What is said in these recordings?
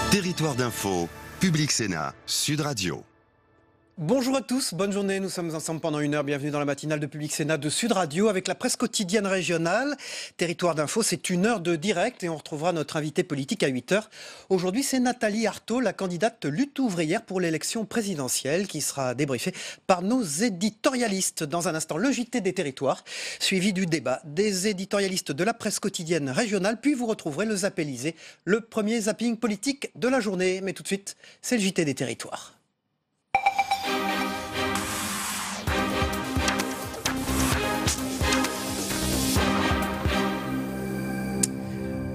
Territoire d'info, Public Sénat, Sud Radio. Bonjour à tous, bonne journée, nous sommes ensemble pendant une heure, bienvenue dans la matinale de Public Sénat de Sud Radio avec la presse quotidienne régionale. Territoire d'info, c'est une heure de direct et on retrouvera notre invité politique à 8h. Aujourd'hui, c'est Nathalie Arthaud, la candidate lutte ouvrière pour l'élection présidentielle qui sera débriefée par nos éditorialistes. Dans un instant, le JT des territoires, suivi du débat des éditorialistes de la presse quotidienne régionale, puis vous retrouverez le Zappélisé, le premier zapping politique de la journée. Mais tout de suite, c'est le JT des territoires.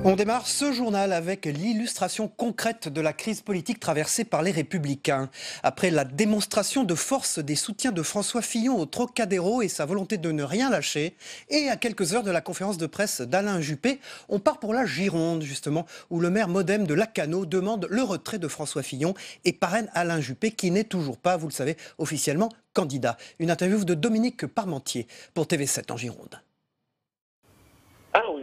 On démarre ce journal avec l'illustration concrète de la crise politique traversée par les Républicains. Après la démonstration de force des soutiens de François Fillon au Trocadéro et sa volonté de ne rien lâcher, et à quelques heures de la conférence de presse d'Alain Juppé, on part pour la Gironde, justement, où le maire modem de Lacanau demande le retrait de François Fillon et parraine Alain Juppé, qui n'est toujours pas, vous le savez, officiellement candidat. Une interview de Dominique Parmentier pour TV7 en Gironde. Ah oui,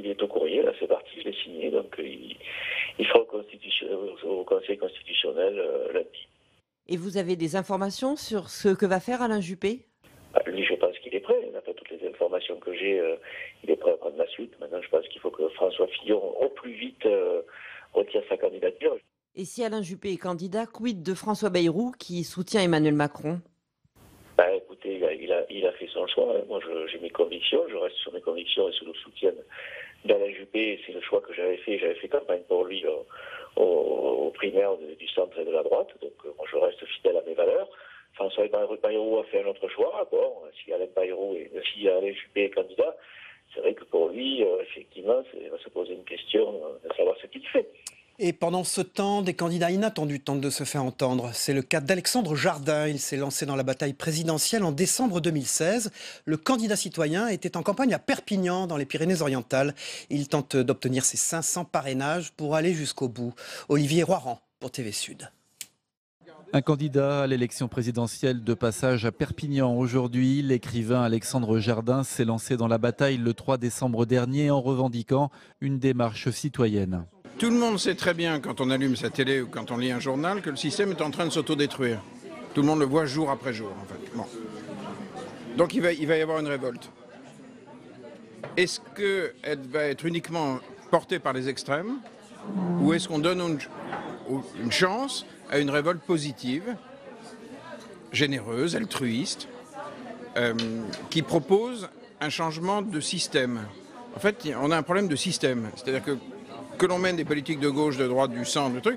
il est au courrier, là c'est parti, je l'ai signé, donc il sera au Conseil constitutionnel lundi. Et vous avez des informations sur ce que va faire Alain Juppé ? Lui, je pense qu'il est prêt, il n'a pas toutes les informations que j'ai, il est prêt à prendre la suite. Maintenant, je pense qu'il faut que François Fillon, au plus vite, retire sa candidature. Et si Alain Juppé est candidat, quid de François Bayrou qui soutient Emmanuel Macron ? Écoutez, il a fait son choix. Moi, j'ai mes convictions. Je reste sur mes convictions et sur le soutien d'Alain Juppé. C'est le choix que j'avais fait. J'avais fait campagne pour lui au primaire du centre et de la droite. Donc, moi, je reste fidèle à mes valeurs. François Bayrou a fait un autre choix. Bon, si Alain Juppé est candidat, c'est vrai que pour lui, effectivement, il va se poser une question de savoir ce qu'il fait. Et pendant ce temps, des candidats inattendus tentent de se faire entendre. C'est le cas d'Alexandre Jardin. Il s'est lancé dans la bataille présidentielle en décembre 2016. Le candidat citoyen était en campagne à Perpignan, dans les Pyrénées-Orientales. Il tente d'obtenir ses 500 parrainages pour aller jusqu'au bout. Olivier Roiran pour TV Sud. Un candidat à l'élection présidentielle de passage à Perpignan aujourd'hui. L'écrivain Alexandre Jardin s'est lancé dans la bataille le 3 décembre dernier en revendiquant une démarche citoyenne. Tout le monde sait très bien, quand on allume sa télé ou quand on lit un journal, que le système est en train de s'autodétruire. Tout le monde le voit jour après jour, en fait. Bon. Donc il va y avoir une révolte. Est-ce qu'elle va être uniquement portée par les extrêmes, ou est-ce qu'on donne une chance à une révolte positive, généreuse, altruiste, qui propose un changement de système ? En fait, on a un problème de système. C'est-à-dire que l'on mène des politiques de gauche, de droite, du centre, tout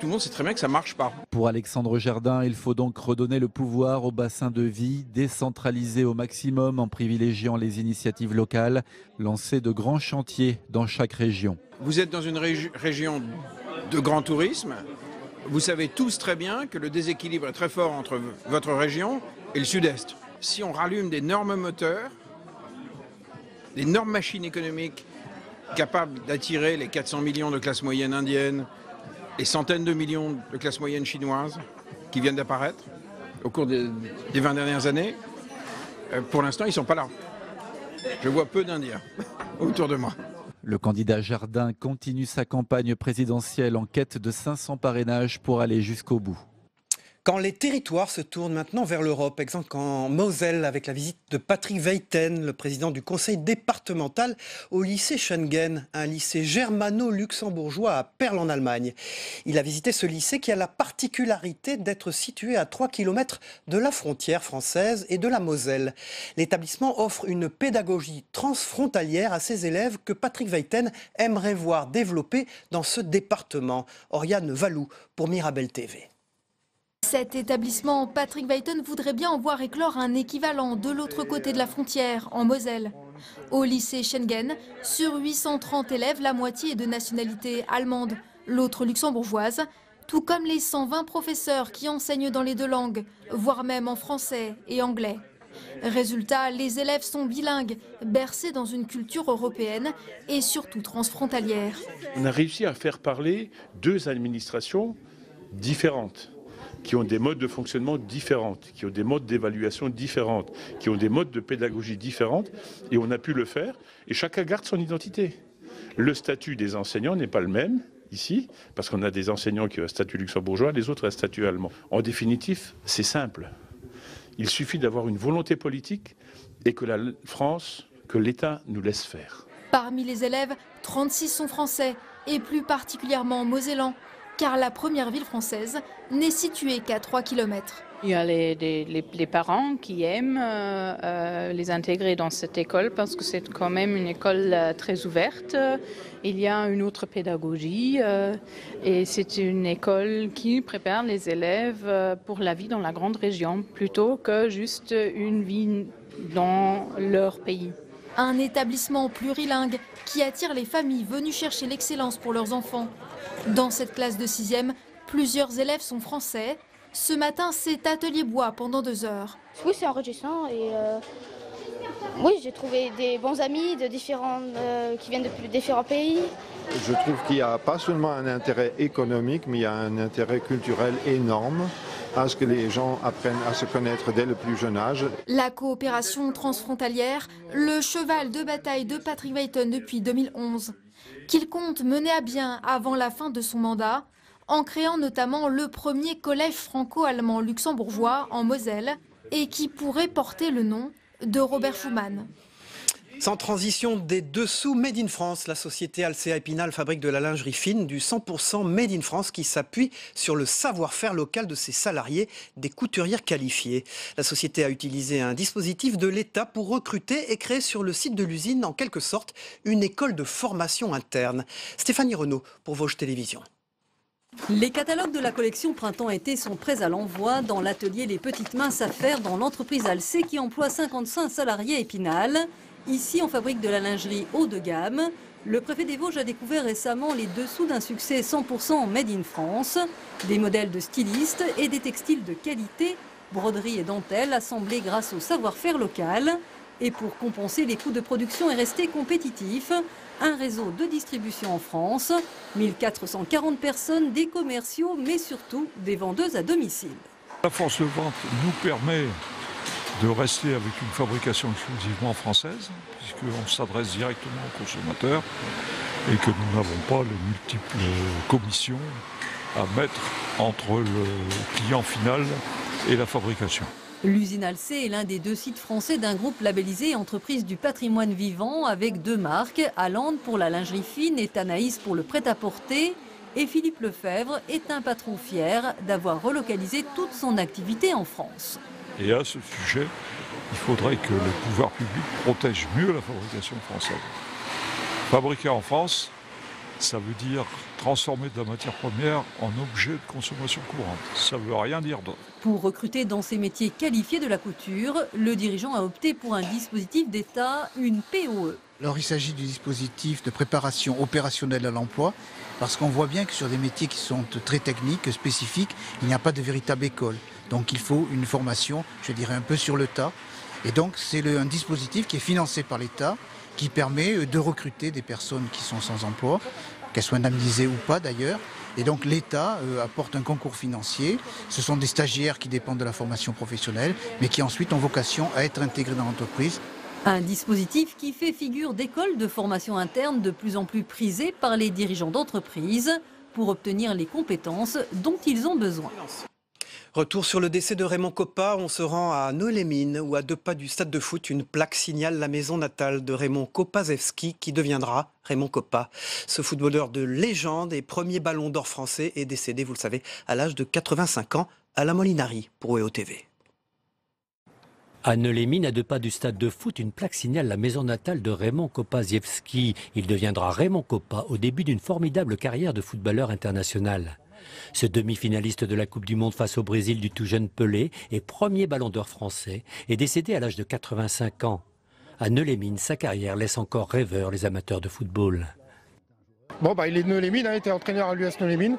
le monde sait très bien que ça ne marche pas. Pour Alexandre Jardin, il faut donc redonner le pouvoir au bassin de vie, décentraliser au maximum en privilégiant les initiatives locales, lancer de grands chantiers dans chaque région. Vous êtes dans une région de grand tourisme. Vous savez tous très bien que le déséquilibre est très fort entre votre région et le sud-est. Si on rallume d'énormes moteurs, d'énormes machines économiques, capable d'attirer les 400 millions de classe moyenne indienne, les centaines de millions de classe moyenne chinoise qui viennent d'apparaître au cours des 20 dernières années, pour l'instant, ils ne sont pas là. Je vois peu d'Indiens autour de moi. Le candidat Jardin continue sa campagne présidentielle en quête de 500 parrainages pour aller jusqu'au bout. Quand les territoires se tournent maintenant vers l'Europe, exemple en Moselle avec la visite de Patrick Weiten, le président du conseil départemental au lycée Schengen, un lycée germano-luxembourgeois à Perle en Allemagne. Il a visité ce lycée qui a la particularité d'être situé à 3 km de la frontière française et de la Moselle. L'établissement offre une pédagogie transfrontalière à ses élèves que Patrick Weiten aimerait voir développer dans ce département. Oriane Valou pour Mirabel TV. Cet établissement, Patrick Weiten voudrait bien en voir éclore un équivalent de l'autre côté de la frontière, en Moselle. Au lycée Schengen, sur 830 élèves, la moitié est de nationalité allemande, l'autre luxembourgeoise, tout comme les 120 professeurs qui enseignent dans les deux langues, voire même en français et anglais. Résultat, les élèves sont bilingues, bercés dans une culture européenne et surtout transfrontalière. On a réussi à faire parler deux administrations différentes, qui ont des modes de fonctionnement différents, qui ont des modes d'évaluation différents, qui ont des modes de pédagogie différents, et on a pu le faire, et chacun garde son identité. Le statut des enseignants n'est pas le même, ici, parce qu'on a des enseignants qui ont un statut luxembourgeois, les autres un statut allemand. En définitive, c'est simple. Il suffit d'avoir une volonté politique et que la France, que l'État nous laisse faire. Parmi les élèves, 36 sont français, et plus particulièrement mosellans, car la première ville française n'est située qu'à 3 km. Il y a les parents qui aiment les intégrer dans cette école parce que c'est quand même une école très ouverte. Il y a une autre pédagogie et c'est une école qui prépare les élèves pour la vie dans la grande région plutôt que juste une vie dans leur pays. Un établissement plurilingue qui attire les familles venues chercher l'excellence pour leurs enfants. Dans cette classe de 6e, plusieurs élèves sont français. Ce matin, c'est atelier bois pendant 2 heures. Oui, c'est enrichissant et oui, j'ai trouvé des bons amis qui viennent de différents pays. Je trouve qu'il n'y a pas seulement un intérêt économique, mais il y a un intérêt culturel énorme à ce que les gens apprennent à se connaître dès le plus jeune âge. La coopération transfrontalière, le cheval de bataille de Patrick Veyten depuis 2011, qu'il compte mener à bien avant la fin de son mandat, en créant notamment le premier collège franco-allemand luxembourgeois en Moselle et qui pourrait porter le nom de Robert Schuman. Sans transition, des dessous Made in France. La société Alsea Épinal fabrique de la lingerie fine, du 100% Made in France qui s'appuie sur le savoir-faire local de ses salariés, des couturières qualifiées. La société a utilisé un dispositif de l'État pour recruter et créer sur le site de l'usine, en quelque sorte, une école de formation interne. Stéphanie Renaud pour Vosges Télévisions. Les catalogues de la collection printemps-été sont prêts à l'envoi dans l'atelier Les Petites Minces à faire dans l'entreprise Alsea qui emploie 55 salariés à Épinal. Ici, on fabrique de la lingerie haut de gamme. Le préfet des Vosges a découvert récemment les dessous d'un succès 100% Made in France. Des modèles de stylistes et des textiles de qualité, broderie et dentelle assemblés grâce au savoir-faire local. Et pour compenser les coûts de production et rester compétitif, un réseau de distribution en France, 1440 personnes, des commerciaux, mais surtout des vendeuses à domicile. La force de vente nous permet de rester avec une fabrication exclusivement française, puisqu'on s'adresse directement aux consommateurs et que nous n'avons pas les multiples commissions à mettre entre le client final et la fabrication. L'usine Alsea est l'un des 2 sites français d'un groupe labellisé Entreprise du patrimoine vivant avec 2 marques, Allende pour la lingerie fine et Tanaïs pour le prêt-à-porter. Et Philippe Lefebvre est un patron fier d'avoir relocalisé toute son activité en France. Et à ce sujet, il faudrait que les pouvoirs publics protègent mieux la fabrication française. Fabriquer en France, ça veut dire transformer de la matière première en objet de consommation courante. Ça ne veut rien dire d'autre. Pour recruter dans ces métiers qualifiés de la couture, le dirigeant a opté pour un dispositif d'État, une POE. Alors il s'agit du dispositif de préparation opérationnelle à l'emploi, parce qu'on voit bien que sur des métiers qui sont très techniques, spécifiques, il n'y a pas de véritable école. Donc il faut une formation, je dirais un peu sur le tas. Et donc c'est un dispositif qui est financé par l'État, qui permet de recruter des personnes qui sont sans emploi, qu'elles soient indemnisées ou pas d'ailleurs. Et donc l'État apporte un concours financier. Ce sont des stagiaires qui dépendent de la formation professionnelle, mais qui ensuite ont vocation à être intégrés dans l'entreprise. Un dispositif qui fait figure d'école de formation interne de plus en plus prisée par les dirigeants d'entreprise pour obtenir les compétences dont ils ont besoin. Retour sur le décès de Raymond Kopa, on se rend à Neu-les-Mines où à 2 pas du stade de foot, une plaque signale la maison natale de Raymond Kopaszewski qui deviendra Raymond Kopa. Ce footballeur de légende et premier ballon d'or français est décédé, vous le savez, à l'âge de 85 ans à la Molinari pour EO TV. À Neu-les-Mines, à 2 pas du stade de foot, une plaque signale la maison natale de Raymond Kopaszewski. Il deviendra Raymond Kopa au début d'une formidable carrière de footballeur international. Ce demi-finaliste de la Coupe du Monde face au Brésil du tout jeune Pelé et premier ballon d'or français est décédé à l'âge de 85 ans. À Neu-les-Mines, sa carrière laisse encore rêveurs les amateurs de football. Bon, il est de Neu-les-Mines, il était entraîneur à l'US Neu-les-Mines.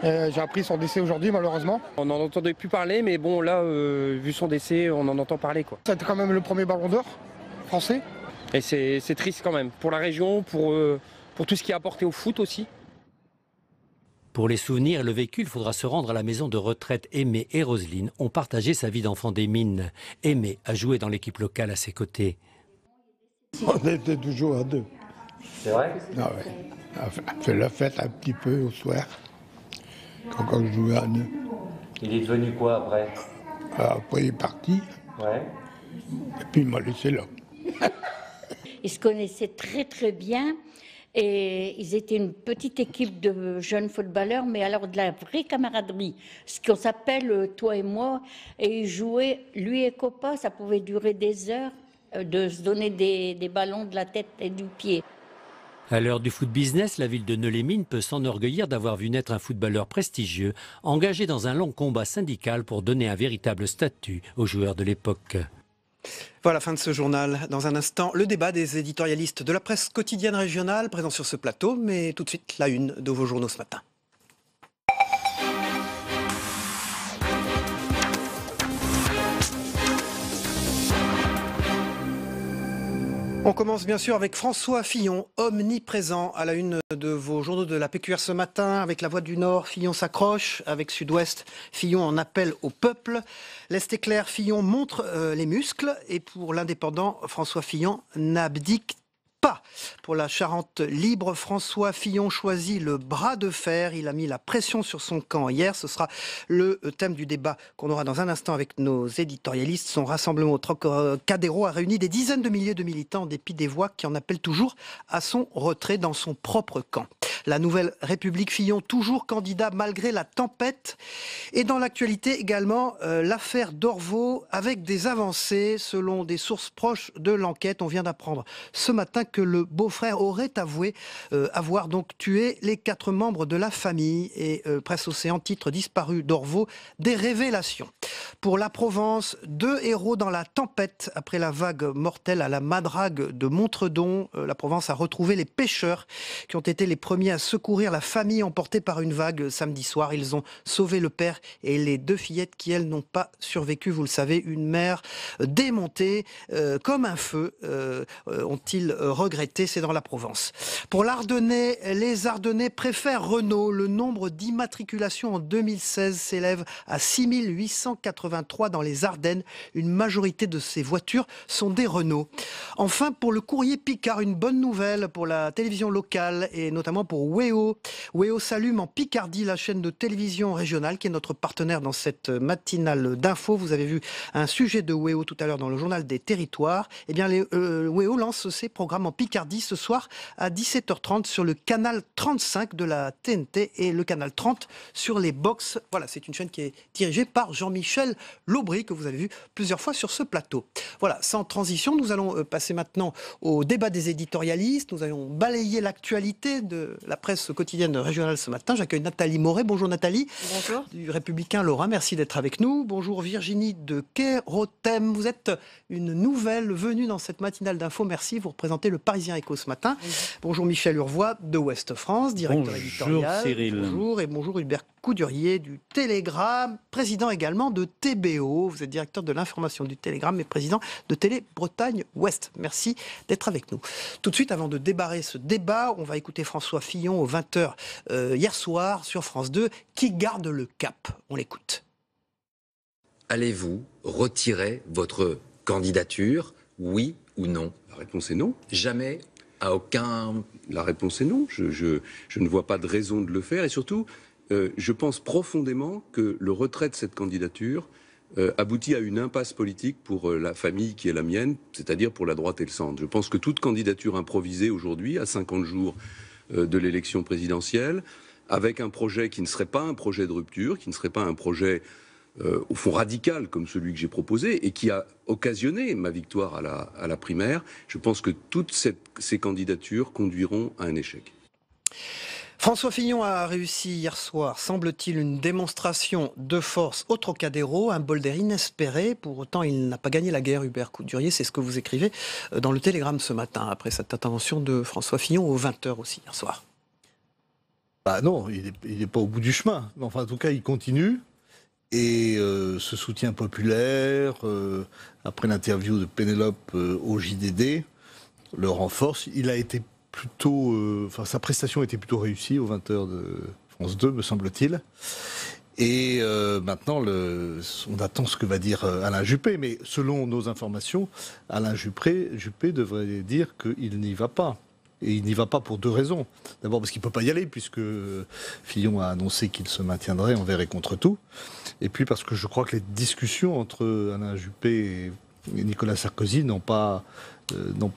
J'ai appris son décès aujourd'hui malheureusement. On n'en entendait plus parler, mais bon là, vu son décès, on en entend parler. C'était quand même le premier ballon d'or français. Et c'est triste quand même, pour la région, pour tout ce qui a apporté au foot aussi. Pour les souvenirs et le vécu, il faudra se rendre à la maison de retraite. Aimé et Roselyne ont partagé sa vie d'enfant des mines. Aimé a joué dans l'équipe locale à ses côtés. On était toujours à 2. C'est vrai ? Ah ouais. On fait la fête un petit peu au soir, quand je jouais à Nœud. Il est devenu quoi après? Après, il est parti. Ouais. Et puis, il m'a laissé là. Ils se connaissaient très très bien et ils étaient une petite équipe de jeunes footballeurs, mais alors de la vraie camaraderie, ce qu'on s'appelle toi et moi. Et ils jouaient, lui et Copa, ça pouvait durer des heures, de se donner des ballons de la tête et du pied. À l'heure du foot business, la ville de Nœux-les-Mines peut s'enorgueillir d'avoir vu naître un footballeur prestigieux, engagé dans un long combat syndical pour donner un véritable statut aux joueurs de l'époque. Voilà, fin de ce journal. Dans un instant, le débat des éditorialistes de la presse quotidienne régionale présents sur ce plateau, mais tout de suite, la une de vos journaux ce matin. On commence bien sûr avec François Fillon, omniprésent à la une de vos journaux de la PQR ce matin. Avec La Voix du Nord, Fillon s'accroche. Avec Sud-Ouest, Fillon en appelle au peuple. L'Est éclair, Fillon montre les muscles. Et pour l'Indépendant, François Fillon n'abdique pas. Pour la Charente libre, François Fillon choisit le bras de fer. Il a mis la pression sur son camp hier. Ce sera le thème du débat qu'on aura dans un instant avec nos éditorialistes. Son rassemblement au Trocadéro a réuni des dizaines de milliers de militants en dépit des voix qui en appellent toujours à son retrait dans son propre camp. La Nouvelle République, Fillon toujours candidat malgré la tempête. Et dans l'actualité également, l'affaire Dorveau avec des avancées. Selon des sources proches de l'enquête, on vient d'apprendre ce matin que le beau-frère aurait avoué avoir donc tué les 4 membres de la famille. Et Presse Océan titre disparu Dorveau, des révélations. Pour la Provence, 2 héros dans la tempête. Après la vague mortelle à la Madrague de Montredon, la Provence a retrouvé les pêcheurs qui ont été les premiers à secourir la famille emportée par une vague samedi soir. Ils ont sauvé le père et les 2 fillettes qui, elles, n'ont pas survécu. Vous le savez, une mère démontée comme un feu, ont-ils regretté. C'est dans la Provence. Pour l'Ardennais, les Ardennais préfèrent Renault. Le nombre d'immatriculations en 2016 s'élève à 6883 dans les Ardennes. Une majorité de ces voitures sont des Renault. Enfin, pour le Courrier Picard, une bonne nouvelle pour la télévision locale et notamment pour WEO. WEO s'allume en Picardie, la chaîne de télévision régionale qui est notre partenaire dans cette matinale d'info. Vous avez vu un sujet de WEO tout à l'heure dans le journal des territoires. Eh bien, WEO lance ses programmes en Picardie ce soir à 17h30 sur le canal 35 de la TNT et le canal 30 sur les box. Voilà, c'est une chaîne qui est dirigée par Jean-Michel Laubry que vous avez vu plusieurs fois sur ce plateau. Voilà, sans transition, nous allons passer maintenant au débat des éditorialistes. Nous allons balayer l'actualité de la presse quotidienne régionale ce matin. J'accueille Nathalie Moret. Bonjour Nathalie. Bonjour. Du Républicain Lorrain, merci d'être avec nous. Bonjour Virginie de Kérotem. Vous êtes une nouvelle venue dans cette matinale d'info. Merci. Vous représentez le Parisien Écho ce matin. Oui. Bonjour Michel Urvois de Ouest France, directeur éditorial. Bonjour Cyril. Bonjour et bonjour Hubert Coudurier du Télégramme, président également de TBO. Vous êtes directeur de l'information du Télégramme et président de Télé Bretagne Ouest. Merci d'être avec nous. Tout de suite, avant de débarrer ce débat, on va écouter François Fillon aux 20h hier soir sur France 2, qui garde le cap. On l'écoute. Allez-vous retirer votre candidature, oui ou non? La réponse est non. Jamais, à aucun... La réponse est non. Je ne vois pas de raison de le faire. Et surtout, je pense profondément que le retrait de cette candidature aboutit à une impasse politique pour la famille qui est la mienne, c'est-à-dire pour la droite et le centre. Je pense que toute candidature improvisée aujourd'hui, à 50 jours de l'élection présidentielle, avec un projet qui ne serait pas un projet de rupture, qui ne serait pas un projet au fond radical comme celui que j'ai proposé et qui a occasionné ma victoire à la primaire, je pense que toutes ces candidatures conduiront à un échec. François Fillon a réussi hier soir, semble-t-il, une démonstration de force au Trocadéro, un bol d'air inespéré. Pour autant, il n'a pas gagné la guerre, Hubert Coudurier. C'est ce que vous écrivez dans le Télégramme ce matin, après cette intervention de François Fillon aux 20h aussi hier soir. Bah non, il n'est pas au bout du chemin. Enfin, en tout cas, il continue. Et ce soutien populaire, après l'interview de Pénélope au JDD, le renforce. Il a été plutôt... sa prestation était plutôt réussie aux 20h de France 2, me semble-t-il. Et maintenant, on attend ce que va dire Alain Juppé. Mais selon nos informations, Alain Juppé devrait dire qu'il n'y va pas. Et il n'y va pas pour 2 raisons. D'abord parce qu'il ne peut pas y aller, puisque Fillon a annoncé qu'il se maintiendrait envers et contre tout. Et puis parce que je crois que les discussions entre Alain Juppé et Nicolas Sarkozy n'ont pas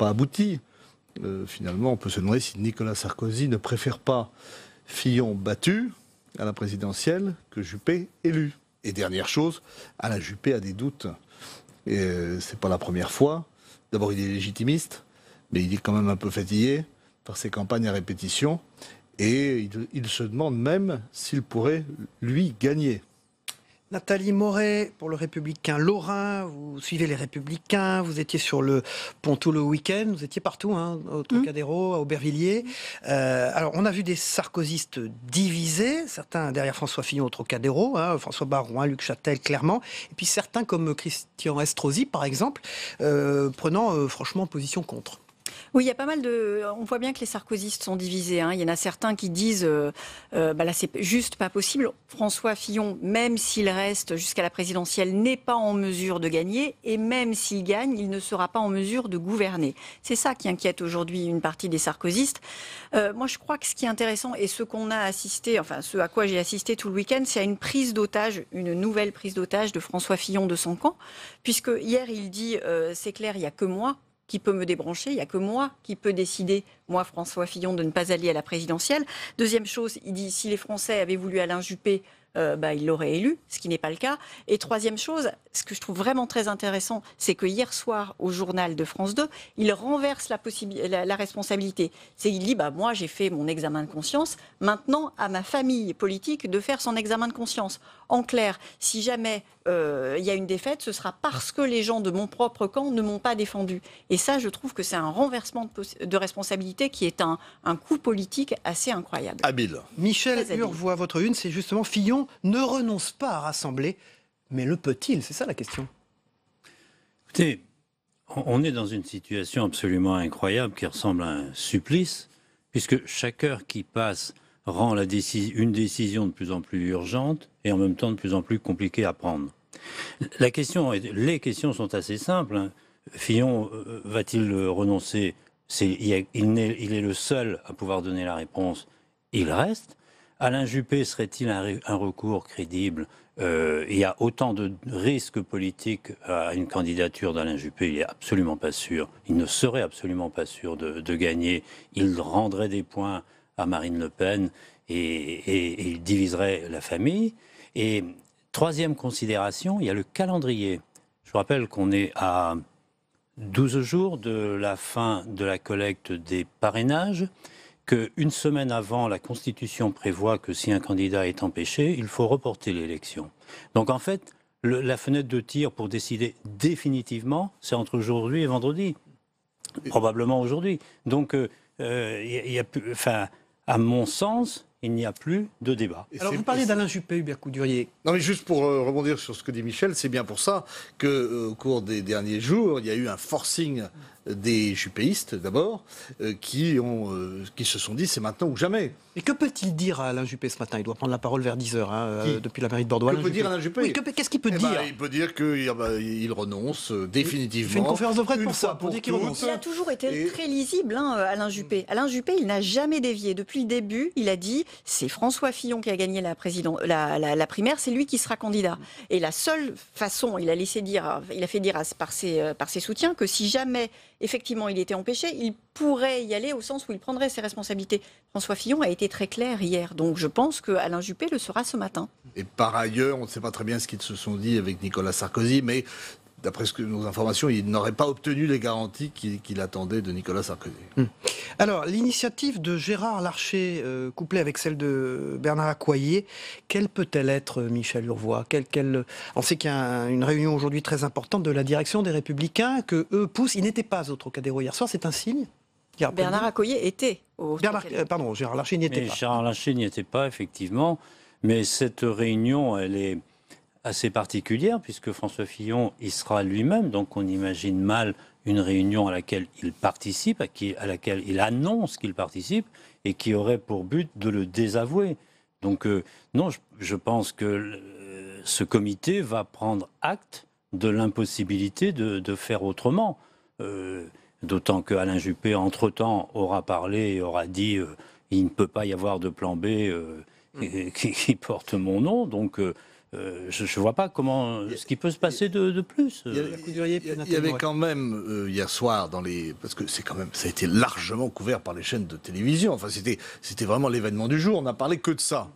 abouti. Finalement, on peut se demander si Nicolas Sarkozy ne préfère pas Fillon battu à la présidentielle que Juppé élu. Et dernière chose, Alain Juppé a des doutes. Et c'est pas la première fois. D'abord, il est légitimiste, mais il est quand même un peu fatigué par ses campagnes à répétition. Et il se demande même s'il pourrait, lui, gagner. Nathalie Moret, pour le Républicain Lorrain, vous suivez les Républicains, vous étiez sur le pont tout le week-end, vous étiez partout, hein, au Trocadéro, à Aubervilliers. Alors, on a vu des sarkozystes divisés, certains derrière François Fillon au Trocadéro, hein, François Baroin, Luc Châtel, clairement, et puis certains comme Christian Estrosi, par exemple, prenant franchement position contre. Oui, il y a pas mal de... On voit bien que les sarkozystes sont divisés. Hein. Il y en a certains qui disent là, c'est juste pas possible. François Fillon, même s'il reste jusqu'à la présidentielle, n'est pas en mesure de gagner. Et même s'il gagne, il ne sera pas en mesure de gouverner. C'est ça qui inquiète aujourd'hui une partie des sarkozystes. Moi, je crois que ce qui est intéressant, et ce qu'on a assisté, enfin, ce à quoi j'ai assisté tout le week-end, c'est à une prise d'otage, une nouvelle prise d'otage de François Fillon de son camp. Puisque hier, il dit, c'est clair, il n'y a que moi qui peut me débrancher, il n'y a que moi qui peut décider, moi François Fillon, de ne pas aller à la présidentielle. Deuxième chose, il dit, si les Français avaient voulu Alain Juppé, il l'aurait élu, ce qui n'est pas le cas. Et troisième chose, ce que je trouve vraiment très intéressant, c'est que hier soir, au journal de France 2, il renverse la responsabilité. Il dit, moi j'ai fait mon examen de conscience, maintenant à ma famille politique de faire son examen de conscience. En clair, si jamais il y a une défaite, ce sera parce que les gens de mon propre camp ne m'ont pas défendu. Et ça, je trouve que c'est un renversement de responsabilité qui est un coup politique assez incroyable. Habile. Michel Urvois, votre une, c'est justement Fillon ne renonce pas à rassembler, mais le peut-il? C'est ça la question. Écoutez, on est dans une situation absolument incroyable qui ressemble à un supplice, puisque chaque heure qui passe rend une décision de plus en plus urgente et en même temps de plus en plus compliquée à prendre. Les questions sont assez simples. Hein. Fillon va-t-il renoncer? Il est le seul à pouvoir donner la réponse. Il reste. Alain Juppé serait-il un recours crédible? Il y a autant de risques politiques à une candidature d'Alain Juppé, il n'est absolument pas sûr. Il ne serait absolument pas sûr de gagner. Il rendrait des points à Marine Le Pen et il diviserait la famille. Et troisième considération, il y a le calendrier. Je vous rappelle qu'on est à 12 jours de la fin de la collecte des parrainages, qu'une semaine avant, la Constitution prévoit que si un candidat est empêché, il faut reporter l'élection. Donc en fait, la fenêtre de tir pour décider définitivement, c'est entre aujourd'hui et vendredi. Probablement aujourd'hui. Donc, à mon sens, il n'y a plus de débat. Alors vous parlez d'Alain Juppé, Hubert Coudurier. Non mais juste pour rebondir sur ce que dit Michel, c'est bien pour ça qu'au cours des derniers jours, il y a eu un forcing des juppéistes d'abord, qui se sont dit c'est maintenant ou jamais. Et que peut-il dire à Alain Juppé ce matin? Il doit prendre la parole vers 10h, depuis la mairie de Bordeaux. Que peut dire Alain Juppé? Oui, qu'est-ce qu'il peut dire? Il peut dire qu'il renonce définitivement. Il fait une conférence de presse pour ça, pour dire qu'il renonce. Il a toujours été très lisible, Alain Juppé. Alain Juppé, il n'a jamais dévié. Depuis le début, il a dit c'est François Fillon qui a gagné la primaire, c'est lui qui sera candidat. Et la seule façon, il a fait dire par ses soutiens que si jamais effectivement il était empêché, il pourrait y aller au sens où il prendrait ses responsabilités. François Fillon a été très clair hier, donc je pense que Alain Juppé le sera ce matin. Et par ailleurs, on ne sait pas très bien ce qu'ils se sont dit avec Nicolas Sarkozy, mais d'après nos informations, il n'aurait pas obtenu les garanties qu'il attendait de Nicolas Sarkozy. Alors, l'initiative de Gérard Larcher, couplée avec celle de Bernard Accoyer, quelle peut-elle être, Michel Urvois? On sait qu'il y a une réunion aujourd'hui très importante de la direction des Républicains, que eux poussent. Ils n'étaient pas au Trocadéro hier soir, c'est un signe? Bernard Accoyer était au Trocadéro. Gérard Larcher n'y était pas. Gérard Larcher n'y était pas, effectivement. Mais cette réunion, elle est assez particulière, puisque François Fillon y sera lui-même, donc on imagine mal une réunion à laquelle il participe, à laquelle il annonce qu'il participe, et qui aurait pour but de le désavouer. Donc non, je pense que ce comité va prendre acte de l'impossibilité de faire autrement. D'autant que Alain Juppé, entre-temps, aura parlé et aura dit il ne peut pas y avoir de plan B qui porte mon nom. Donc, je ne vois pas ce qui peut se passer de plus. Il y avait quand même, hier soir, parce que ça a été largement couvert par les chaînes de télévision. Enfin, c'était vraiment l'événement du jour. On n'a parlé que de ça.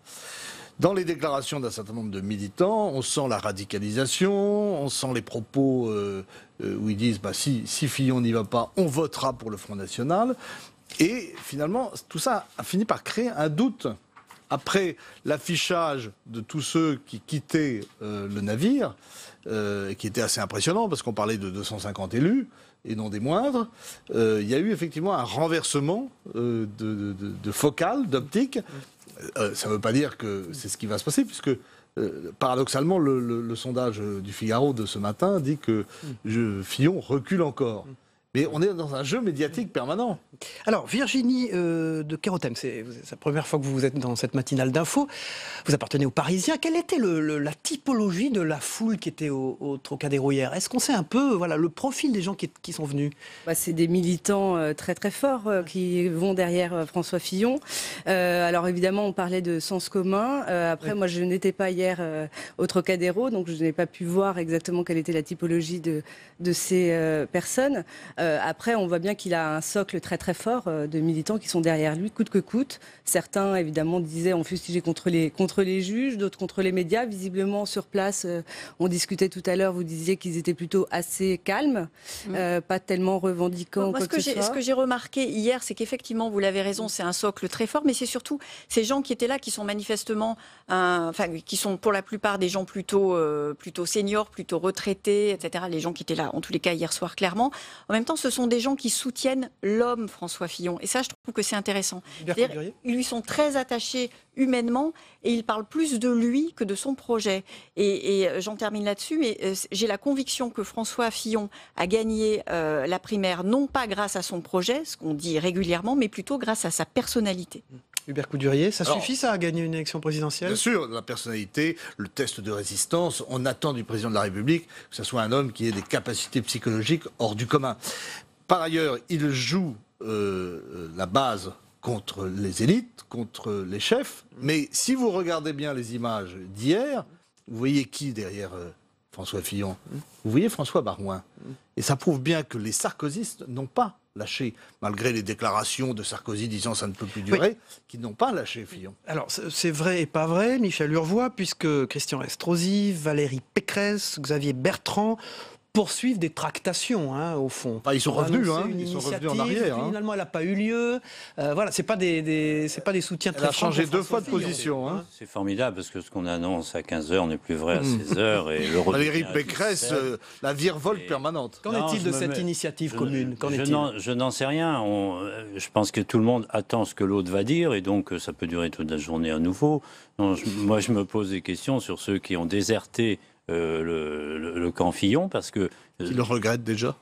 Dans les déclarations d'un certain nombre de militants, on sent la radicalisation, on sent les propos où ils disent si Fillon n'y va pas, on votera pour le Front National. Et finalement, tout ça a fini par créer un doute. Après l'affichage de tous ceux qui quittaient le navire, qui était assez impressionnant, parce qu'on parlait de 250 élus, et non des moindres, il y a eu effectivement un renversement de focale, d'optique. Ça ne veut pas dire que c'est ce qui va se passer, puisque paradoxalement, le sondage du Figaro de ce matin dit que Fillon recule encore. Mais on est dans un jeu médiatique permanent. Alors, Virginie de Kérotem, c'est la première fois que vous êtes dans cette matinale d'info. Vous appartenez aux Parisiens. Quelle était la typologie de la foule qui était au Trocadéro hier? Est-ce qu'on sait un peu le profil des gens qui sont venus? C'est des militants très très forts qui vont derrière François Fillon. Alors évidemment, on parlait de sens commun. Après, moi, je n'étais pas hier au Trocadéro, donc je n'ai pas pu voir exactement quelle était la typologie de ces personnes. Après, on voit bien qu'il a un socle très très fort de militants qui sont derrière lui, coûte que coûte. Certains, évidemment, disaient on fustigé contre les juges, d'autres contre les médias. Visiblement, sur place, on discutait tout à l'heure, vous disiez qu'ils étaient plutôt assez calmes, pas tellement revendiquants. Moi, ce que j'ai remarqué hier, c'est qu'effectivement, vous l'avez raison, c'est un socle très fort, mais c'est surtout ces gens qui étaient là, qui sont manifestement, qui sont pour la plupart des gens plutôt seniors, plutôt retraités, etc. Les gens qui étaient là, en tous les cas, hier soir, clairement. En même temps, ce sont des gens qui soutiennent l'homme François Fillon. Et ça, je trouve que c'est intéressant. Ils lui sont très attachés humainement et ils parlent plus de lui que de son projet. Et j'en termine là-dessus, mais j'ai la conviction que François Fillon a gagné la primaire, non pas grâce à son projet, ce qu'on dit régulièrement, mais plutôt grâce à sa personnalité. Hubert Coudurier, ça suffit ça à gagner une élection présidentielle? Bien sûr, la personnalité, le test de résistance, on attend du président de la République que ce soit un homme qui ait des capacités psychologiques hors du commun. Par ailleurs, il joue la base contre les élites, contre les chefs, mais si vous regardez bien les images d'hier, vous voyez qui derrière François Fillon? Vous voyez François Baroin. Et ça prouve bien que les sarkozystes n'ont pas lâché, malgré les déclarations de Sarkozy disant ça ne peut plus durer, qui n'ont pas lâché Fillon. Alors, c'est vrai et pas vrai, Michel Urvois, puisque Christian Estrosi, Valérie Pécresse, Xavier Bertrand poursuivent des tractations, au fond. Ils sont revenus, en arrière. Finalement, elle n'a pas eu lieu. Voilà, c'est pas des soutiens très forts. Elle a changé 2 fois de position. C'est formidable, parce que ce qu'on annonce à 15h n'est plus vrai à 16h. Et le Valérie Pécresse, la virevolte permanente. Qu'en est-il de cette initiative commune? Je n'en sais rien. Je pense que tout le monde attend ce que l'autre va dire, et donc ça peut durer toute la journée à nouveau. Moi, je me pose des questions sur ceux qui ont déserté le camp Fillon, parce que ils le regrettent déjà.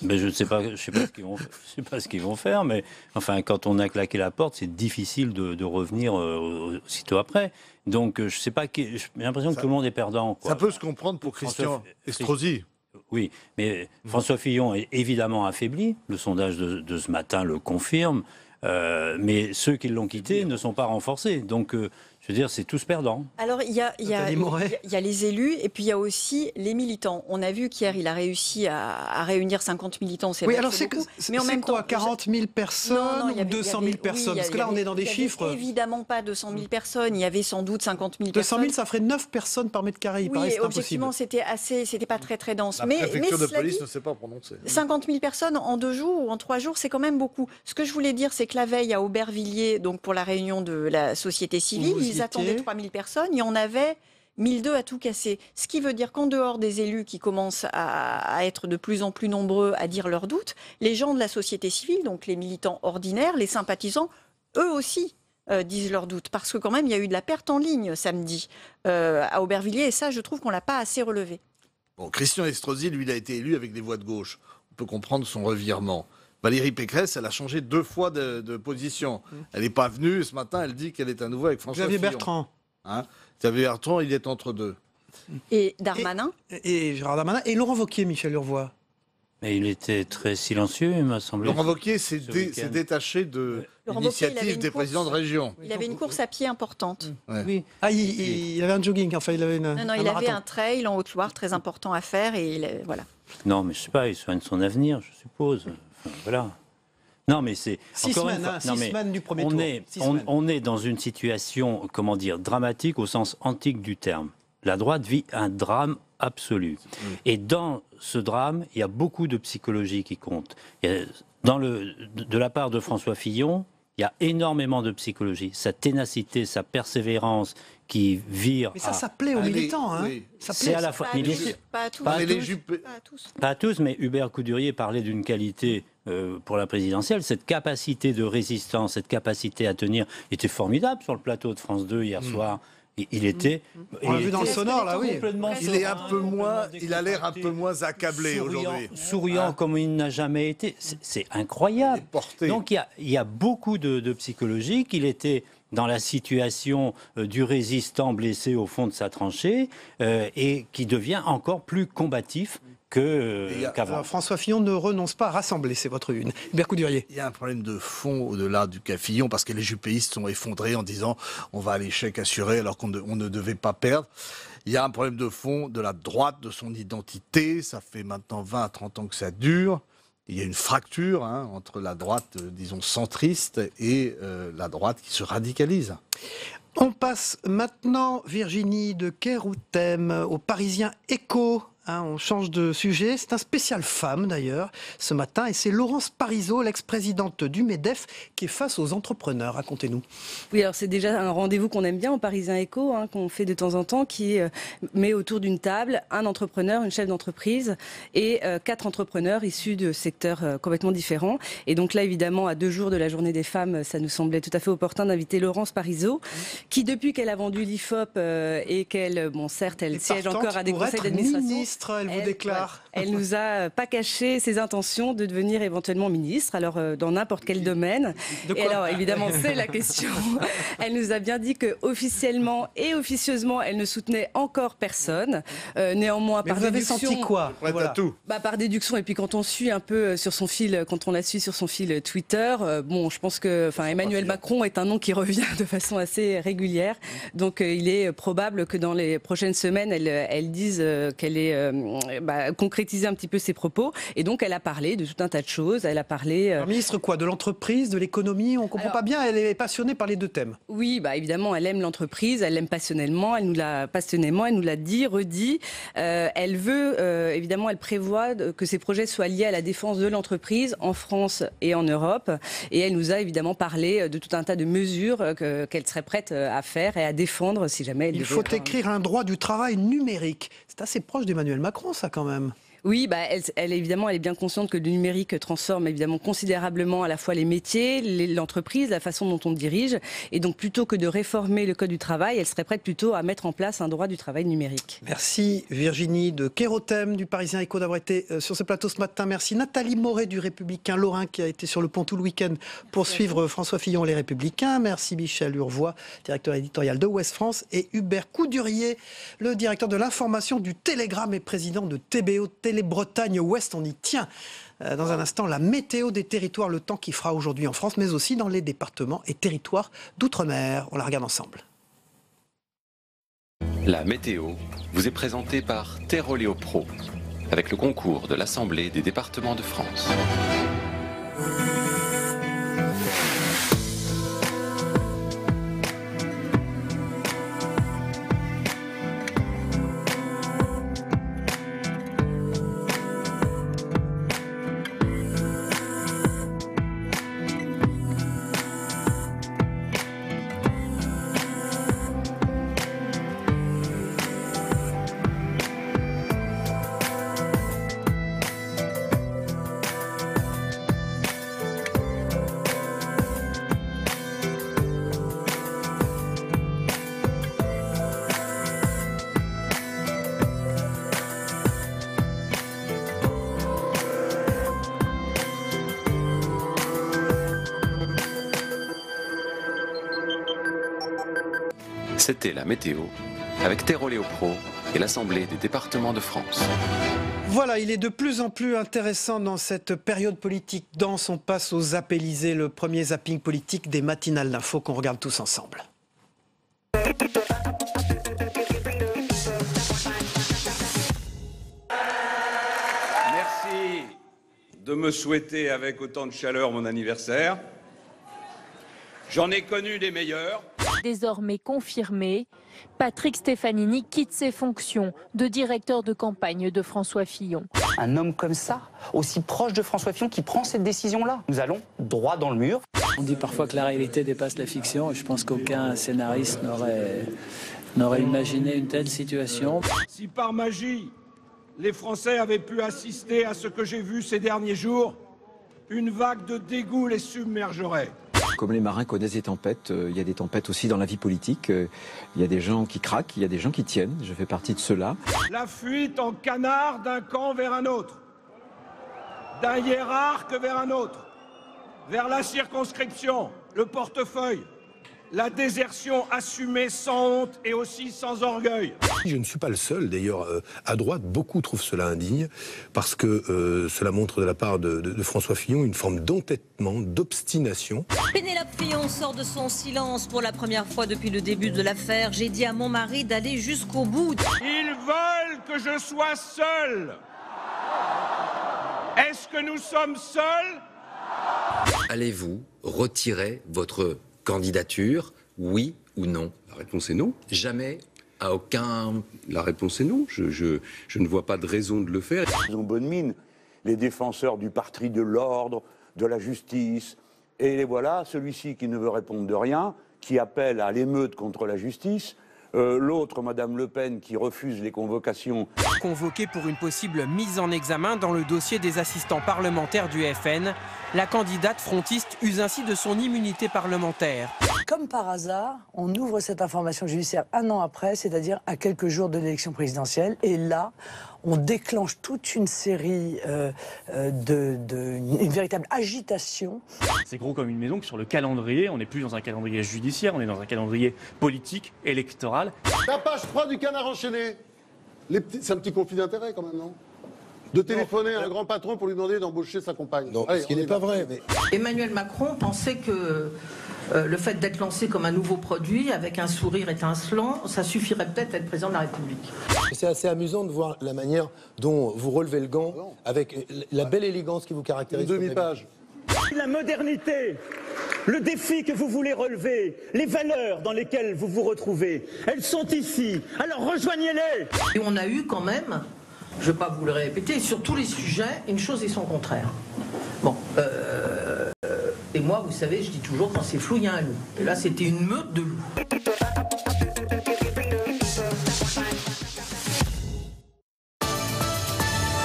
Mais je ne sais pas, ce qu'ils vont faire, mais enfin, quand on a claqué la porte, c'est difficile de revenir aussitôt après. Donc, je sais pas, j'ai l'impression que tout le monde est perdant. Ça peut se comprendre pour Christian Estrosi. Oui, mais François Fillon est évidemment affaibli. Le sondage de ce matin le confirme. Mais ceux qui l'ont quitté ne sont pas renforcés. Donc, je veux dire, c'est tous perdants. Alors, il y a les élus et puis il y a aussi les militants. On a vu qu'hier, il a réussi à réunir 50 militants. Oui, alors c'est mais en même temps, 40 000 personnes ou 200 000 personnes? Parce que là, on est dans des chiffres. Évidemment pas 200 000 personnes. Il y avait sans doute 50 000 personnes. 200 000, ça ferait 9 personnes par mètre carré. Il paraît que c'est objectivement, c'était pas très très dense. La préfecture de police ne s'est pas prononcée. 50 000 personnes en 2 jours ou en 3 jours, c'est quand même beaucoup. Ce que je voulais dire, c'est que la veille à Aubervilliers, donc pour la réunion de la société civile, ils attendaient 3 000 personnes, il y en avait 1 200 à tout casser. Ce qui veut dire qu'en dehors des élus qui commencent à être de plus en plus nombreux à dire leurs doutes, les gens de la société civile, donc les militants ordinaires, les sympathisants, eux aussi disent leurs doutes. Parce que quand même, il y a eu de la perte en ligne samedi à Aubervilliers, et ça, je trouve qu'on ne l'a pas assez relevé. Bon, Christian Estrosi, lui, il a été élu avec des voix de gauche. On peut comprendre son revirement. Valérie Pécresse, elle a changé 2 fois de position. Elle n'est pas venue, ce matin, elle dit qu'elle est à nouveau avec François Fillon. Xavier Bertrand. Xavier Bertrand, il est entre deux. Et Darmanin et Gérard Darmanin. Et Laurent Wauquiez, Michel Urvois. Mais il était très silencieux, il m'a semblé. Laurent Wauquiez s'est détaché de l'initiative des présidents de région. Il avait une course à pied importante. Oui. Ah, il avait un jogging, enfin il avait Non, il avait un trail en Haute-Loire très important à faire et voilà. Non, mais je sais pas, il soigne son avenir, je suppose. Enfin, voilà. Non, mais c'est... 6 semaines du premier tour. On est dans une situation, comment dire, dramatique au sens antique du terme. La droite vit un drame absolu. Et dans ce drame, il y a beaucoup de psychologie qui compte. De la part de François Fillon, il y a énormément de psychologie. Sa ténacité, sa persévérance qui vire... Mais ça plaît aux militants. Hein. Oui. C'est à la fois... Pas à tous. Pas à tous, mais Hubert Coudurier parlait d'une qualité pour la présidentielle. Cette capacité de résistance, cette capacité à tenir était formidable sur le plateau de France 2 hier soir. Il était. On l'a vu dans le sonore, là, oui. Il est un peu moins. Il a l'air un peu moins accablé aujourd'hui. Souriant comme il n'a jamais été. C'est incroyable. Donc il y a beaucoup de psychologie. Qu'il était dans la situation du résistant blessé au fond de sa tranchée et qui devient encore plus combatif qu'avant. François Fillon ne renonce pas à rassembler, c'est votre une. Hubert Coudurier. Il y a un problème de fond au-delà du cas Fillon, parce que les jupéistes sont effondrés en disant on va à l'échec assuré alors qu'on ne devait pas perdre. Il y a un problème de fond de la droite, de son identité. Ça fait maintenant 20 à 30 ans que ça dure. Il y a une fracture entre la droite, disons, centriste et la droite qui se radicalise. On passe maintenant, Virginie de Keroutem, au Parisien Écho. On change de sujet. C'est un spécial femme, d'ailleurs, ce matin. Et c'est Laurence Parisot, l'ex-présidente du MEDEF, qui est face aux entrepreneurs. Racontez-nous. Oui, alors c'est déjà un rendez-vous qu'on aime bien au Parisien Écho, qu'on fait de temps en temps, qui met autour d'une table un entrepreneur, une chef d'entreprise et 4 entrepreneurs issus de secteurs complètement différents. Et donc là, évidemment, à 2 jours de la Journée des femmes, ça nous semblait tout à fait opportun d'inviter Laurence Parisot, qui, depuis qu'elle a vendu l'IFOP et qu'elle, certes, elle siège encore à des conseils d'administration, elle vous déclare. Elle nous a pas caché ses intentions de devenir éventuellement ministre, alors dans n'importe quel domaine. Et alors évidemment c'est la question. Elle nous a bien dit que officiellement et officieusement elle ne soutenait encore personne. Néanmoins, mais par vous déduction. Avez senti quoi? Voilà. Tout. Par déduction, et puis quand on suit un peu sur son fil, quand on la suit sur son fil Twitter, je pense que, Emmanuel Macron est un nom qui revient de façon assez régulière. Donc il est probable que dans les prochaines semaines, elle dise qu'elle est concrétiser un petit peu ses propos. Et donc, elle a parlé de tout un tas de choses. Elle a parlé... Alors, ministre quoi? De l'entreprise, de l'économie? On ne comprend pas bien. Elle est passionnée par les 2 thèmes. Oui, évidemment, elle aime l'entreprise. Elle l'aime passionnément. Elle nous l'a dit, redit. Elle veut, évidemment, elle prévoit que ces projets soient liés à la défense de l'entreprise en France et en Europe. Et elle nous a évidemment parlé de tout un tas de mesures qu'elle serait prête à faire et à défendre si jamais elle Il faut écrire un droit du travail numérique. C'est assez proche d'Emmanuel Macron, ça, quand même. Oui, elle est bien consciente que le numérique transforme évidemment considérablement à la fois les métiers, l'entreprise, la façon dont on dirige. Et donc, plutôt que de réformer le Code du travail, elle serait prête plutôt à mettre en place un droit du travail numérique. Merci Virginie de Keroutem du Parisien Écho d'avoir été sur ce plateau ce matin. Merci Nathalie Moret du Républicain Lorrain qui a été sur le pont tout le week-end pour suivre François Fillon et les Républicains. Merci Michel Urvois, directeur éditorial de Ouest France, et Hubert Coudurier, le directeur de l'information du Télégramme et président de TBO Bretagne Ouest. On y tient. Dans un instant, la météo des territoires, le temps qui fera aujourd'hui en France, mais aussi dans les départements et territoires d'outre-mer. On la regarde ensemble. La météo vous est présentée par Teroléo Pro, avec le concours de l'Assemblée des départements de France. C'était la météo avec Teroléo Pro et l'Assemblée des départements de France. Voilà, il est de plus en plus intéressant dans cette période politique dense. On passe aux Zappélisés, le premier zapping politique des matinales d'infos qu'on regarde tous ensemble. Merci de me souhaiter avec autant de chaleur mon anniversaire. J'en ai connu des meilleurs. Désormais confirmé, Patrick Stefanini quitte ses fonctions de directeur de campagne de François Fillon. Un homme comme ça, aussi proche de François Fillon, qui prend cette décision-là. Nous allons droit dans le mur. On dit parfois que la réalité dépasse la fiction, et je pense qu'aucun scénariste n'aurait imaginé une telle situation. Si par magie, les Français avaient pu assister à ce que j'ai vu ces derniers jours, une vague de dégoût les submergerait. Comme les marins connaissent des tempêtes, il y a des tempêtes aussi dans la vie politique. Il y a des gens qui craquent, il y a des gens qui tiennent. Je fais partie de ceux-là. La fuite en canard d'un camp vers un autre, d'un hiérarque vers un autre, vers la circonscription, le portefeuille, la désertion assumée sans honte et aussi sans orgueil. Je ne suis pas le seul, d'ailleurs, à droite, beaucoup trouvent cela indigne, parce que cela montre de la part de François Fillon une forme d'entêtement, d'obstination. Pénélope Fillon sort de son silence pour la première fois depuis le début de l'affaire. J'ai dit à mon mari d'aller jusqu'au bout. Ils veulent que je sois seul. Est-ce que nous sommes seuls? Allez-vous retirer votre candidature, oui ou non? La réponse est non. Jamais, à aucun... La réponse est non. Je ne vois pas de raison de le faire. Ils ont bonne mine, les défenseurs du parti de l'ordre, de la justice. Et les voilà, celui-ci qui ne veut répondre de rien, qui appelle à l'émeute contre la justice. L'autre, Madame Le Pen, qui refuse les convocations. Convoquée pour une possible mise en examen dans le dossier des assistants parlementaires du FN, la candidate frontiste use ainsi de son immunité parlementaire. Comme par hasard, on ouvre cette information judiciaire un an après, c'est-à-dire à quelques jours de l'élection présidentielle. Et là, on déclenche toute une série une véritable agitation. C'est gros comme une maison que sur le calendrier, on n'est plus dans un calendrier judiciaire, on est dans un calendrier politique, électoral. La page 3 du Canard enchaîné. C'est un petit conflit d'intérêt quand même, non? De téléphoner à un grand patron pour lui demander d'embaucher sa compagne. Non, ce qui n'est pas vrai. Mais... Emmanuel Macron pensait que le fait d'être lancé comme un nouveau produit, avec un sourire étincelant, ça suffirait peut-être à être président de la République. C'est assez amusant de voir la manière dont vous relevez le gant, avec la belle élégance qui vous caractérise. Une demi-page. La modernité, le défi que vous voulez relever, les valeurs dans lesquelles vous vous retrouvez, elles sont ici, alors rejoignez-les. Et on a eu quand même, je ne vais pas vous le répéter, sur tous les sujets, une chose et son contraire. Bon, et moi, vous savez, je dis toujours, quand c'est flou, il y a un loup. Et là, c'était une meute de loups.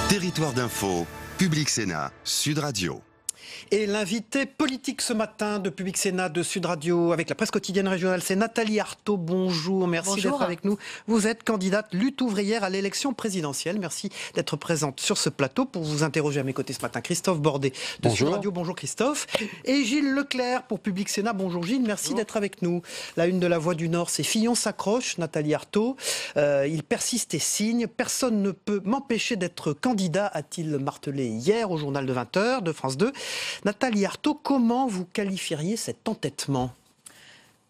Territoire d'info, Public Sénat, Sud Radio. Et l'invité politique ce matin de Public Sénat de Sud Radio avec la presse quotidienne régionale, c'est Nathalie Arthaud. Bonjour, merci d'être avec nous. Vous êtes candidate lutte ouvrière à l'élection présidentielle. Merci d'être présente sur ce plateau pour vous interroger à mes côtés ce matin. Christophe Bordet de Sud Radio. Bonjour Christophe. Et Gilles Leclerc pour Public Sénat. Bonjour Gilles, merci d'être avec nous. La une de la Voix du Nord, c'est Fillon s'accroche, Nathalie Arthaud. Il persiste et signe. Personne ne peut m'empêcher d'être candidat, a-t-il martelé hier au journal de 20h de France 2. Nathalie Arthaud, comment vous qualifieriez cet entêtement ?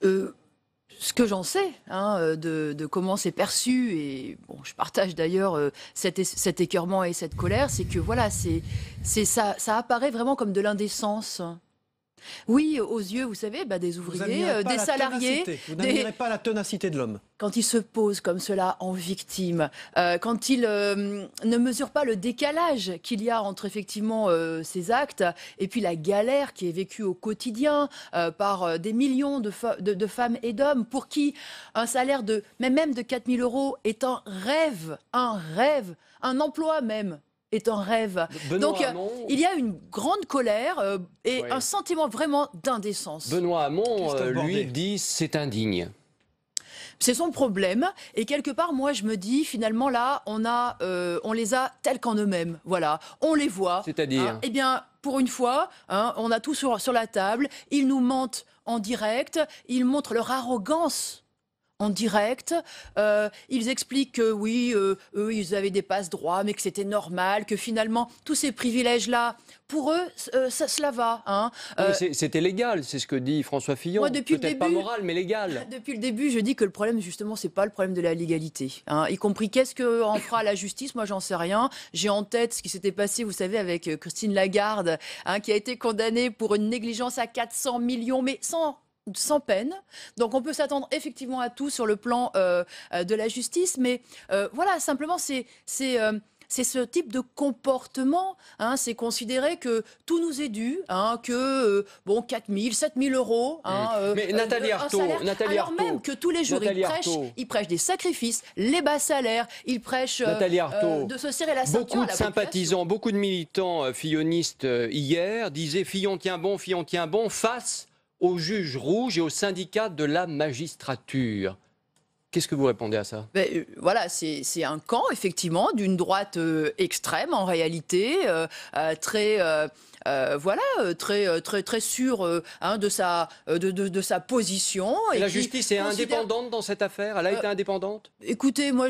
Ce que j'en sais de comment c'est perçu, et bon, je partage d'ailleurs cet écœurement et cette colère, c'est que voilà, ça apparaît vraiment comme de l'indécence. Oui, aux yeux, vous savez, des ouvriers, des salariés. Vous n'admirez pas la ténacité de l'homme. Quand il se pose comme cela en victime, quand il ne mesure pas le décalage qu'il y a entre effectivement ces actes et puis la galère qui est vécue au quotidien par des millions de femmes et d'hommes pour qui un salaire même de 4 000 € est un rêve, un emploi même est un rêve. Donc il y a une grande colère et un sentiment vraiment d'indécence. Benoît Hamon, lui, dit c'est indigne. C'est son problème. Et quelque part, moi, je me dis, finalement, là, on les a tels qu'en eux-mêmes. Voilà. On les voit. C'est-à-dire eh bien, pour une fois, on a tout sur la table. Ils nous mentent en direct. Ils montrent leur arrogance en direct. Ils expliquent que oui, eux, ils avaient des passe-droits, mais que c'était normal, que finalement, tous ces privilèges-là, pour eux, cela va. Hein. C'était légal, c'est ce que dit François Fillon. Peut-être pas moral, mais légal. Depuis le début, je dis que le problème, justement, c'est pas le problème de la légalité. Hein. Y compris, qu'est-ce qu'en fera la justice? Moi, j'en sais rien. J'ai en tête ce qui s'était passé, vous savez, avec Christine Lagarde, hein, qui a été condamnée pour une négligence à 400 millions, mais sans peine. Donc on peut s'attendre effectivement à tout sur le plan de la justice, mais voilà, simplement c'est ce type de comportement, hein, c'est considérer que tout nous est dû, hein, que 4 000, 7 000 euros, hein, mais Nathalie Arthaud, alors même que tous les jours ils prêchent des sacrifices, les bas salaires, ils prêchent de se serrer la ceinture. Beaucoup de sympathisants, beaucoup de militants fillonistes hier disaient Fillon tient bon face aux juges rouges et aux syndicats de la magistrature. Qu'est-ce que vous répondez à ça? Voilà, c'est un camp, effectivement, d'une droite extrême, en réalité, très sûr hein, de sa position. Et la justice est indépendante dans cette affaire? Elle a été indépendante? Écoutez, moi,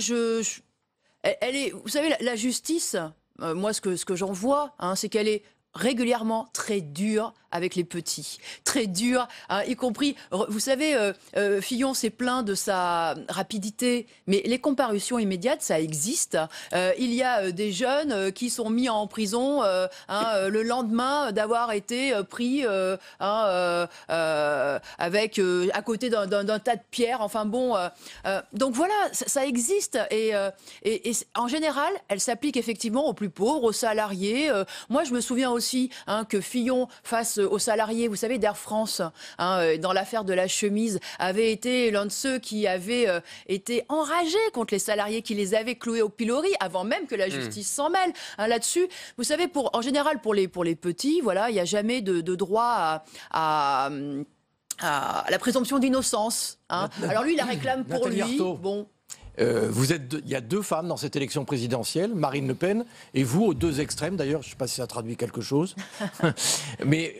elle est, vous savez, la justice, moi, ce que j'en vois, hein, c'est qu'elle est régulièrement très dure avec les petits, très dur, hein, y compris, vous savez, Fillon s'est plaint de sa rapidité, mais les comparutions immédiates, ça existe. Il y a des jeunes qui sont mis en prison le lendemain d'avoir été pris avec à côté d'un tas de pierres. Enfin bon, donc voilà, ça existe et en général, elle s'applique effectivement aux plus pauvres, aux salariés. Moi, je me souviens aussi que Fillon face aux salariés, vous savez, d'Air France, dans l'affaire de la chemise, avait été l'un de ceux qui avait été enragé contre les salariés qui les avaient cloués au pilori avant même que la justice s'en mêle. Là-dessus, vous savez, en général, pour les petits, voilà, il n'y a jamais de droit à la présomption d'innocence. Hein. Alors lui, il la réclame pour Nathalie lui. Arthaud. Bon. Il y a deux femmes dans cette élection présidentielle, Marine Le Pen et vous, aux deux extrêmes d'ailleurs, je ne sais pas si ça traduit quelque chose. Mais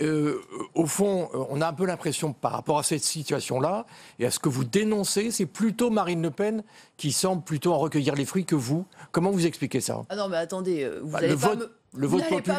au fond, on a un peu l'impression par rapport à cette situation-là et à ce que vous dénoncez, c'est plutôt Marine Le Pen qui semble plutôt en recueillir les fruits que vous. Comment vous expliquez ça? Ah non, mais attendez, vous n'allez pas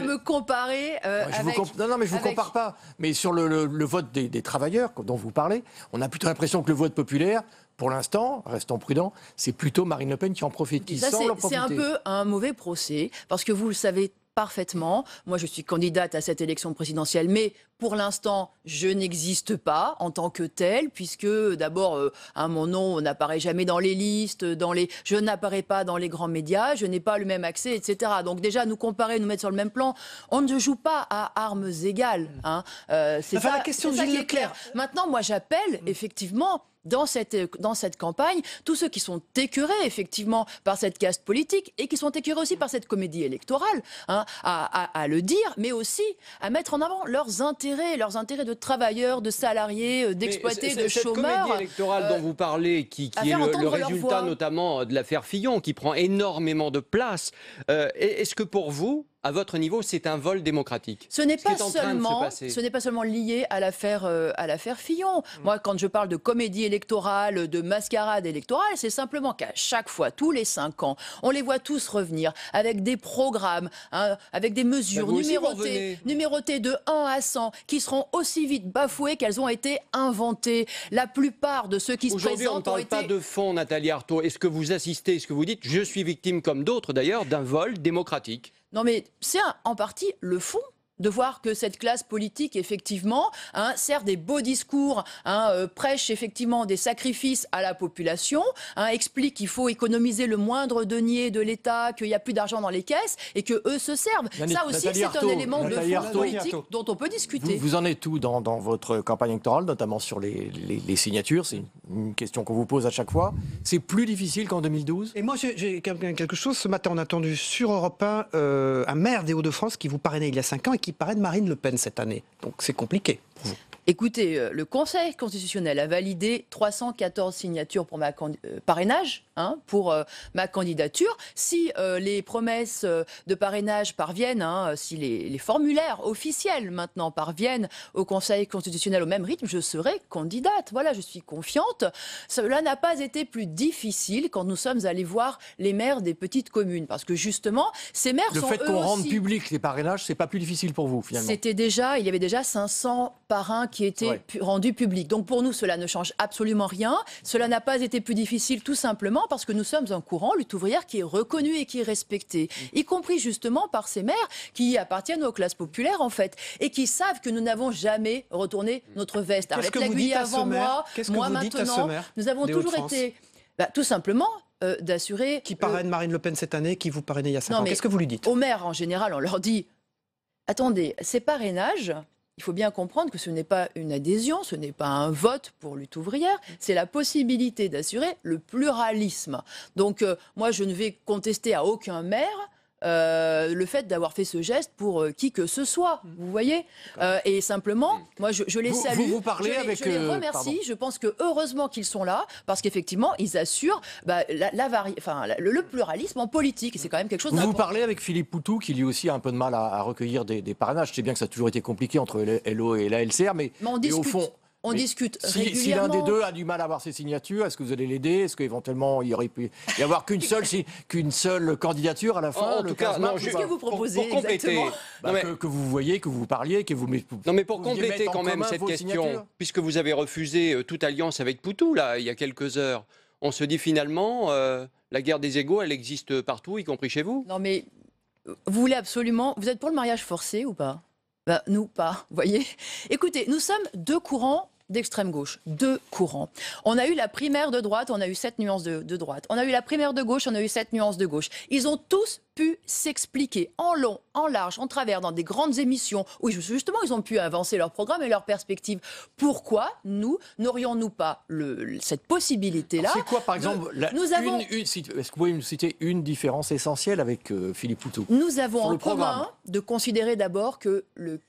me comparer avec... Non, mais je ne vous compare pas. Mais sur le vote des travailleurs dont vous parlez, on a plutôt l'impression que le vote populaire, pour l'instant, restons prudents, c'est plutôt Marine Le Pen qui en profite, qui semble en profiter. C'est un peu un mauvais procès, parce que vous le savez parfaitement. Moi, je suis candidate à cette élection présidentielle, mais pour l'instant, je n'existe pas en tant que telle, puisque d'abord, mon nom n'apparaît jamais dans les listes, je n'apparais pas dans les grands médias, je n'ai pas le même accès, etc. Donc déjà, nous comparer, nous mettre sur le même plan, on ne joue pas à armes égales. Hein. C'est ça, la question de Gilles Leclerc. Maintenant, moi, j'appelle effectivement... Dans cette campagne, tous ceux qui sont écœurés effectivement par cette caste politique et qui sont écœurés aussi par cette comédie électorale, à le dire, mais aussi à mettre en avant leurs intérêts de travailleurs, de salariés, d'exploités, de chômeurs. Cette comédie électorale dont vous parlez, qui est le résultat notamment de l'affaire Fillon, qui prend énormément de place, est-ce que pour vous, à votre niveau, c'est un vol démocratique? Ce n'est pas seulement lié à l'affaire Fillon. Moi, quand je parle de comédie électorale, de mascarade électorale, c'est simplement qu'à chaque fois, tous les 5 ans, on les voit tous revenir avec des programmes, avec des mesures numérotées de 1 à 100, qui seront aussi vite bafouées qu'elles ont été inventées. La plupart de ceux qui se présentent on ne parle pas de fond, Nathalie Arthaud. Est-ce que vous assistez, est-ce que vous dites, je suis victime comme d'autres d'ailleurs, d'un vol démocratique? Non, mais c'est en partie le fond de voir que cette classe politique, effectivement, sert des beaux discours, prêche effectivement des sacrifices à la population, explique qu'il faut économiser le moindre denier de l'État, qu'il n'y a plus d'argent dans les caisses et qu'eux se servent. Ça aussi, c'est un élément de fond politique dont on peut discuter. Vous en êtes où dans votre campagne électorale, notamment sur les signatures? C'est une question qu'on vous pose à chaque fois. C'est plus difficile qu'en 2012? Et moi, j'ai quelque chose. Ce matin, on a entendu sur Europe 1 un maire des Hauts-de-France qui vous parrainait il y a 5 ans et qui qui parraine Marine Le Pen cette année. Donc c'est compliqué pour vous. Écoutez, le Conseil constitutionnel a validé 314 signatures pour parrainage, pour ma candidature. Si les promesses de parrainage parviennent, si les formulaires officiels maintenant parviennent au Conseil constitutionnel au même rythme, je serai candidate. Voilà, je suis confiante. Cela n'a pas été plus difficile quand nous sommes allés voir les maires des petites communes, parce que justement, ces maires sont eux aussi... Le fait qu'on rende public les parrainages, c'est pas plus difficile pour vous, finalement. Il y avait déjà 500 parrains qui étaient rendus publics. Donc pour nous, cela ne change absolument rien. Cela n'a pas été plus difficile tout simplement parce que nous sommes un courant, lutte ouvrière, qui est reconnu et qui est respecté, y compris justement par ces maires qui appartiennent aux classes populaires en fait, et qui savent que nous n'avons jamais retourné notre veste. Qu'est-ce que vous dites à ce maire ? Moi maintenant, nous avons toujours été, tout simplement, d'assurer... Qui parraine Marine Le Pen cette année, qui vous parrainait il y a 5 ans. Qu'est-ce que vous lui dites ? Aux maires, en général, on leur dit, attendez, ces parrainages... Il faut bien comprendre que ce n'est pas une adhésion, ce n'est pas un vote pour lutte ouvrière, c'est la possibilité d'assurer le pluralisme. Donc moi, je ne vais contester à aucun maire le fait d'avoir fait ce geste pour qui que ce soit, vous voyez. Et simplement, moi, je les salue, vous parlez je les remercie. Je pense que heureusement qu'ils sont là, parce qu'effectivement, ils assurent le pluralisme en politique. C'est quand même quelque chose d'important. Vous parlez avec Philippe Poutou, qui lui aussi a un peu de mal à recueillir des parrainages. Je sais bien que ça a toujours été compliqué entre LO et la LCR, mais on discute. Au fond... On discute régulièrement. Si l'un des deux a du mal à avoir ses signatures, est-ce que vous allez l'aider ? Est-ce qu'éventuellement, il aurait pu y avoir qu'une seule candidature à la fin ? En tout cas, non, qu'est-ce que vous proposez pour compléter, que vous voyez, que vous parliez, que vous... Non, mais pour compléter quand même cette question, puisque vous avez refusé toute alliance avec Poutou, là, il y a quelques heures, on se dit finalement, la guerre des égos, elle existe partout, y compris chez vous ? Non, mais vous voulez absolument... Vous êtes pour le mariage forcé ou pas ? Nous, pas, vous voyez. Écoutez, nous sommes deux courants d'extrême gauche, deux courants. On a eu la primaire de droite, on a eu 7 nuances de droite. On a eu la primaire de gauche, on a eu 7 nuances de gauche. Ils ont tous pu s'expliquer en long, en large, en travers, dans des grandes émissions où justement ils ont pu avancer leur programme et leurs perspectives. Pourquoi nous n'aurions-nous pas cette possibilité-là? C'est quoi, par exemple, est-ce que vous pouvez me citer une différence essentielle avec Philippe Poutou? Nous avons en commun de considérer d'abord que le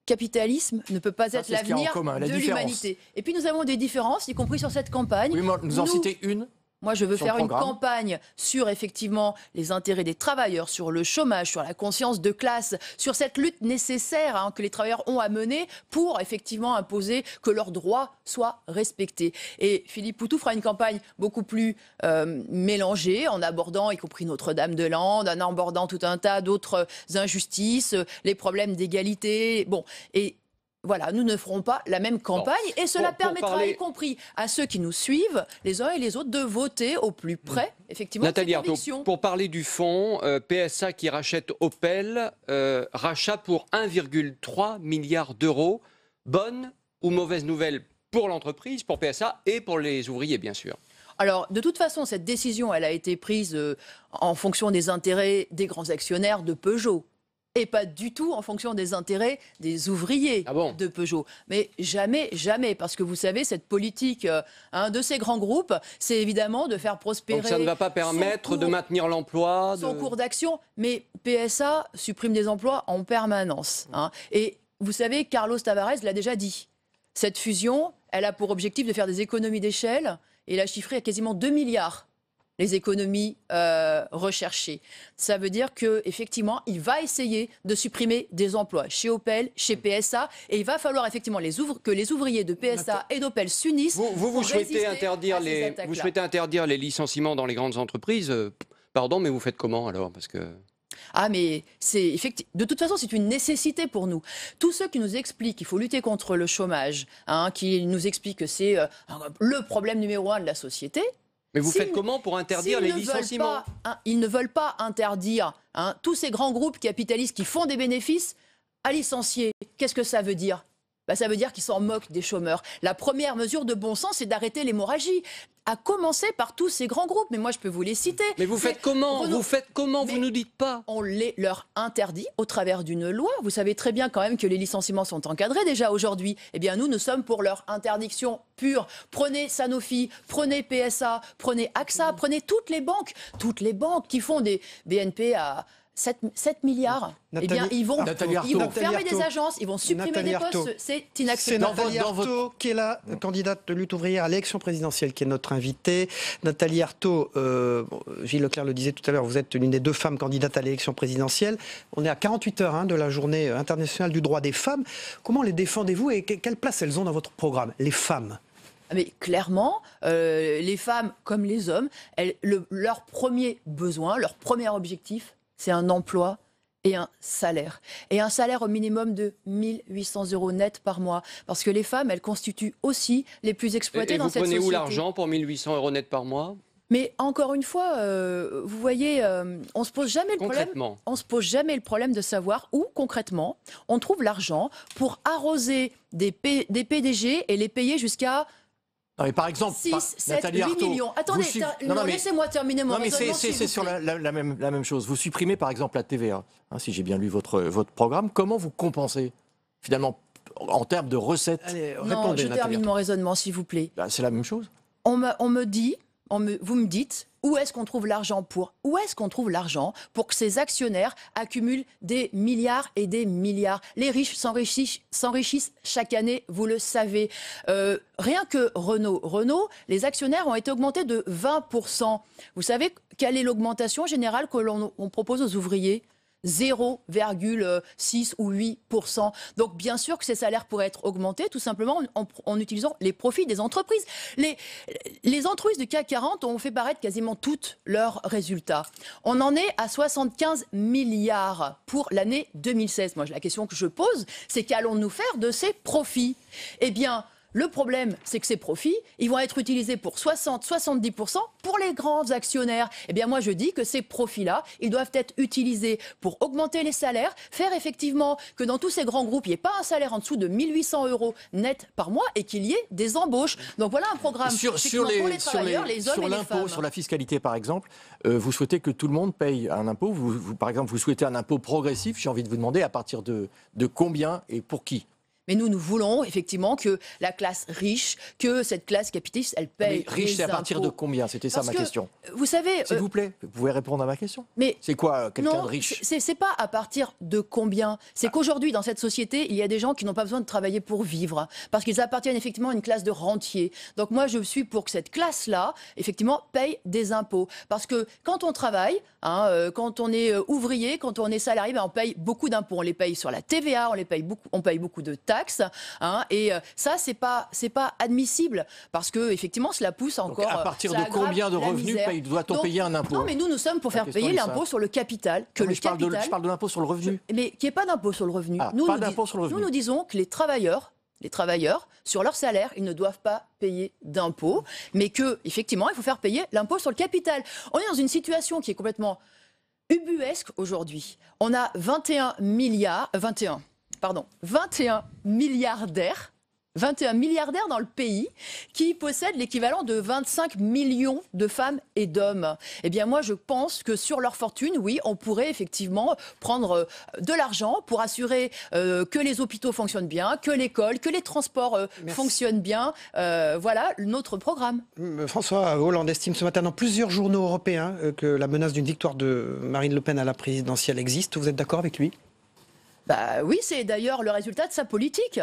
capitalisme ne peut pas être l'avenir de l'humanité. Et puis nous avons des différences, y compris sur cette campagne. Oui, nous en citer une. Moi, je veux faire une campagne sur, effectivement, les intérêts des travailleurs, sur le chômage, sur la conscience de classe, sur cette lutte nécessaire que les travailleurs ont à mener pour, effectivement, imposer que leurs droits soient respectés. Et Philippe Poutou fera une campagne beaucoup plus mélangée, en abordant, y compris Notre-Dame-de-Lande, en abordant tout un tas d'autres injustices, les problèmes d'égalité. Bon, et voilà, nous ne ferons pas la même campagne et cela permettra, y compris à ceux qui nous suivent, les uns et les autres, de voter au plus près, effectivement, Nathalie de ces convictions. Arthaud, pour parler du fond, PSA qui rachète Opel, rachat pour 1,3 milliard d'euros. Bonne ou mauvaise nouvelle pour l'entreprise, pour PSA et pour les ouvriers, bien sûr? Alors, de toute façon, cette décision, elle a été prise en fonction des intérêts des grands actionnaires de Peugeot. Et pas du tout en fonction des intérêts des ouvriers de Peugeot. Mais jamais, jamais, parce que vous savez, cette politique de ces grands groupes, c'est évidemment de faire prospérer... Donc ça ne va pas permettre de maintenir l'emploi son cours d'action, mais PSA supprime des emplois en permanence. Et vous savez, Carlos Tavares l'a déjà dit. Cette fusion, elle a pour objectif de faire des économies d'échelle, et elle a chiffré à quasiment 2 milliards. Les économies recherchées. Ça veut dire qu'effectivement, il va essayer de supprimer des emplois chez Opel, chez PSA, et il va falloir effectivement que les ouvriers de PSA et d'Opel s'unissent. Vous souhaitez interdire les licenciements dans les grandes entreprises. Pardon, mais vous faites comment alors? Parce que... mais c'est effectivement. De toute façon, c'est une nécessité pour nous. Tous ceux qui nous expliquent qu'il faut lutter contre le chômage, qui nous expliquent que c'est le problème numéro 1 de la société. Mais vous faites comment pour interdire les licenciements? Ils ne veulent pas interdire tous ces grands groupes capitalistes qui font des bénéfices à licencier. Qu'est-ce que ça veut dire? Ça veut dire qu'ils s'en moquent des chômeurs. La première mesure de bon sens, c'est d'arrêter l'hémorragie. À commencer par tous ces grands groupes. Mais moi, je peux vous les citer. Mais vous faites comment? Vous nous dites pas. On leur interdit au travers d'une loi. Vous savez très bien quand même que les licenciements sont encadrés déjà aujourd'hui. Eh bien, nous sommes pour leur interdiction pure. Prenez Sanofi, prenez PSA, prenez AXA, prenez toutes les banques qui font des BNP à 7 milliards. Eh bien, ils vont fermer des agences, ils vont supprimer des postes. C'est inacceptable. C'est Nathalie Arthaud qui est la candidate de lutte ouvrière à l'élection présidentielle qui est notre invitée. Nathalie Arthaud, Gilles Leclerc le disait tout à l'heure, vous êtes l'une des 2 femmes candidates à l'élection présidentielle. On est à 48 heures de la journée internationale du droit des femmes. Comment les défendez-vous et quelle place elles ont dans votre programme, les femmes ? Mais clairement, les femmes comme les hommes, leur premier besoin, leur premier objectif, c'est un emploi et un salaire. Et un salaire au minimum de 1 800 € net par mois. Parce que les femmes, elles constituent aussi les plus exploitées dans cette société. Et vous prenez où l'argent pour 1 800 € net par mois ? Mais encore une fois, vous voyez, on se pose jamais le problème. On se pose jamais le problème de savoir où concrètement on trouve l'argent pour arroser des PDG et les payer jusqu'à... Non, mais par exemple, 6, 7, 8 millions. Attendez, laissez-moi terminer mon raisonnement. Non, mais c'est sur la même chose. Vous supprimez par exemple la TVA, si j'ai bien lu votre programme. Comment vous compensez, finalement, en termes de recettes? Allez, non, je termine mon raisonnement, s'il vous plaît. C'est la même chose. Vous me dites, où est-ce qu'on trouve l'argent pour que ces actionnaires accumulent des milliards et des milliards? Les riches s'enrichissent chaque année, vous le savez. Rien que Renault, les actionnaires ont été augmentés de 20%. Vous savez quelle est l'augmentation générale que l'on propose aux ouvriers? 0,6 ou 8%. Donc bien sûr que ces salaires pourraient être augmentés tout simplement en utilisant les profits des entreprises. Les entreprises du CAC 40 ont fait paraître quasiment tous leurs résultats. On en est à 75 milliards pour l'année 2016. Moi, la question que je pose, c'est qu'allons-nous faire de ces profits? Eh bien, le problème, c'est que ces profits, ils vont être utilisés pour 60-70% pour les grands actionnaires. Eh bien, moi, je dis que ces profits-là, ils doivent être utilisés pour augmenter les salaires, faire effectivement que dans tous ces grands groupes, il n'y ait pas un salaire en dessous de 1 800 € net par mois et qu'il y ait des embauches. Donc voilà un programme pour les travailleurs, les hommes et les femmes. Sur la fiscalité, par exemple, vous souhaitez que tout le monde paye un impôt. Par exemple, vous souhaitez un impôt progressif. J'ai envie de vous demander à partir de combien et pour qui? Mais nous voulons effectivement que la classe riche, que cette classe capitaliste, elle paye. Mais riche, c'est à partir de combien? C'était ça ma question. Vous savez. S'il vous plaît, vous pouvez répondre à ma question. Mais c'est quoi quelqu'un de riche? C'est pas à partir de combien. C'est qu'aujourd'hui, dans cette société, il y a des gens qui n'ont pas besoin de travailler pour vivre, parce qu'ils appartiennent effectivement à une classe de rentiers. Donc moi, je suis pour que cette classe-là, effectivement, paye des impôts. Parce que quand on travaille, quand on est ouvrier, quand on est salarié, on paye beaucoup d'impôts. On les paye sur la TVA, on paye beaucoup de taxes. Et ça, c'est pas admissible parce que effectivement, cela pousse encore. Donc à partir de combien de revenus doit-on payer un impôt? Non, mais nous sommes pour faire payer l'impôt sur le capital. Je parle de l'impôt sur le revenu. Mais qu'il n'y ait pas d'impôt sur le revenu. Nous disons que les travailleurs, sur leur salaire, ils ne doivent pas payer d'impôts, mais que effectivement, il faut faire payer l'impôt sur le capital. On est dans une situation qui est complètement ubuesque aujourd'hui. On a 21 milliardaires dans le pays qui possèdent l'équivalent de 25 millions de femmes et d'hommes. Eh bien, moi, je pense que sur leur fortune, oui, on pourrait effectivement prendre de l'argent pour assurer que les hôpitaux fonctionnent bien, que l'école, que les transports fonctionnent bien. Voilà notre programme. François Hollande estime ce matin dans plusieurs journaux européens que la menace d'une victoire de Marine Le Pen à la présidentielle existe. Vous êtes d'accord avec lui? Oui, c'est d'ailleurs le résultat de sa politique.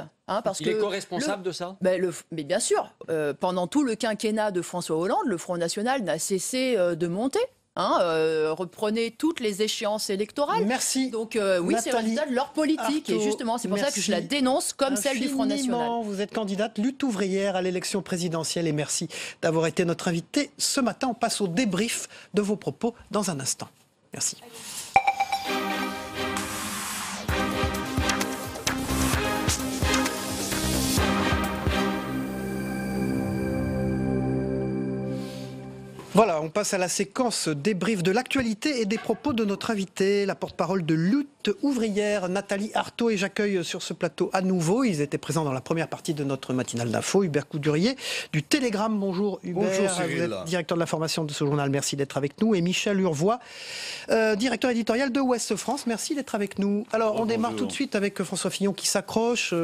Il est co-responsable de ça? Mais bien sûr, pendant tout le quinquennat de François Hollande, le Front National n'a cessé de monter. Reprenez toutes les échéances électorales. Merci. Donc oui, c'est le résultat de leur politique. Arthaud, et justement, c'est pour ça que je la dénonce comme celle du Front National. Vous êtes candidate lutte ouvrière à l'élection présidentielle et merci d'avoir été notre invitée ce matin. On passe au débrief de vos propos dans un instant. Merci. Voilà, on passe à la séquence débrief de l'actualité et des propos de notre invité, la porte-parole de lutte ouvrière, Nathalie Arthaud, et j'accueille sur ce plateau à nouveau, ils étaient présents dans la première partie de notre matinale d'info, Hubert Coudurier du Télégramme. Bonjour Hubert, bonjour Cyril. Vous êtes directeur de l'information de ce journal, merci d'être avec nous, et Michel Urvois, directeur éditorial de Ouest France, merci d'être avec nous. Alors on démarre tout de suite avec François Fillon qui s'accroche,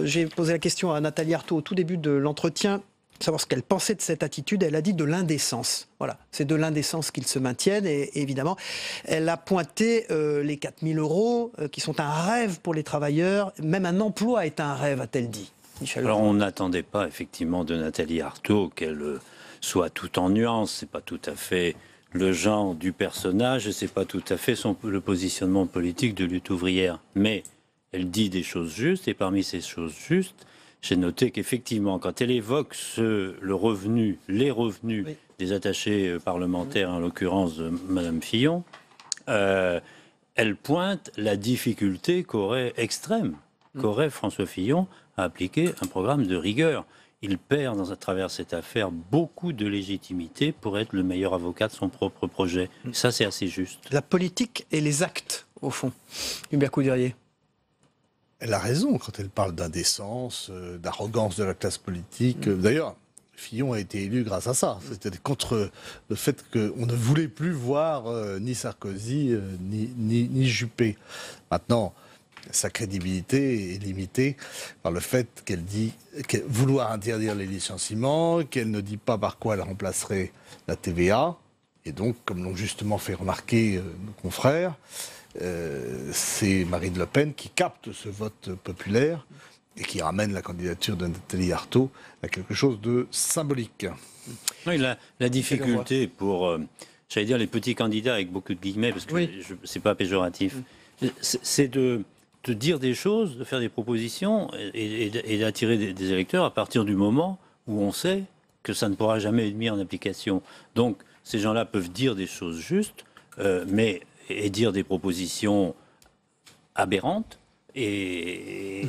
j'ai posé la question à Nathalie Arthaud au tout début de l'entretien. savoir ce qu'elle pensait de cette attitude. Elle a dit de l'indécence. Voilà, c'est de l'indécence qu'ils se maintiennent. Et évidemment, elle a pointé les 4 000 euros qui sont un rêve pour les travailleurs. Même un emploi est un rêve, a-t-elle dit. Michel. Alors on n'attendait pas effectivement de Nathalie Arthaud qu'elle soit tout en nuances. C'est pas tout à fait le genre du personnage et c'est pas tout à fait le positionnement politique de lutte ouvrière. Mais elle dit des choses justes et parmi ces choses justes, j'ai noté qu'effectivement, quand elle évoque les revenus des attachés parlementaires, en l'occurrence de Mme Fillon, elle pointe la difficulté extrême qu'aurait François Fillon à appliquer un programme de rigueur. Il perd à travers cette affaire beaucoup de légitimité pour être le meilleur avocat de son propre projet. Ça, c'est assez juste. La politique et les actes, au fond. Hubert Couderier. Elle a raison quand elle parle d'indécence, d'arrogance de la classe politique. D'ailleurs, Fillon a été élu grâce à ça. C'était contre le fait qu'on ne voulait plus voir ni Sarkozy ni Juppé. Maintenant, sa crédibilité est limitée par le fait qu'elle dit vouloir interdire les licenciements, qu'elle ne dit pas par quoi elle remplacerait la TVA. Et donc, comme l'ont justement fait remarquer nos confrères, c'est Marine Le Pen qui capte ce vote populaire et qui ramène la candidature de Nathalie Arthaud à quelque chose de symbolique. Oui, la difficulté pour, j'allais dire, les petits candidats avec beaucoup de guillemets, parce que c'est pas péjoratif, c'est de dire des choses, de faire des propositions et d'attirer des électeurs à partir du moment où on sait que ça ne pourra jamais être mis en application. Donc, ces gens-là peuvent dire des choses justes, et dire des propositions aberrantes, mais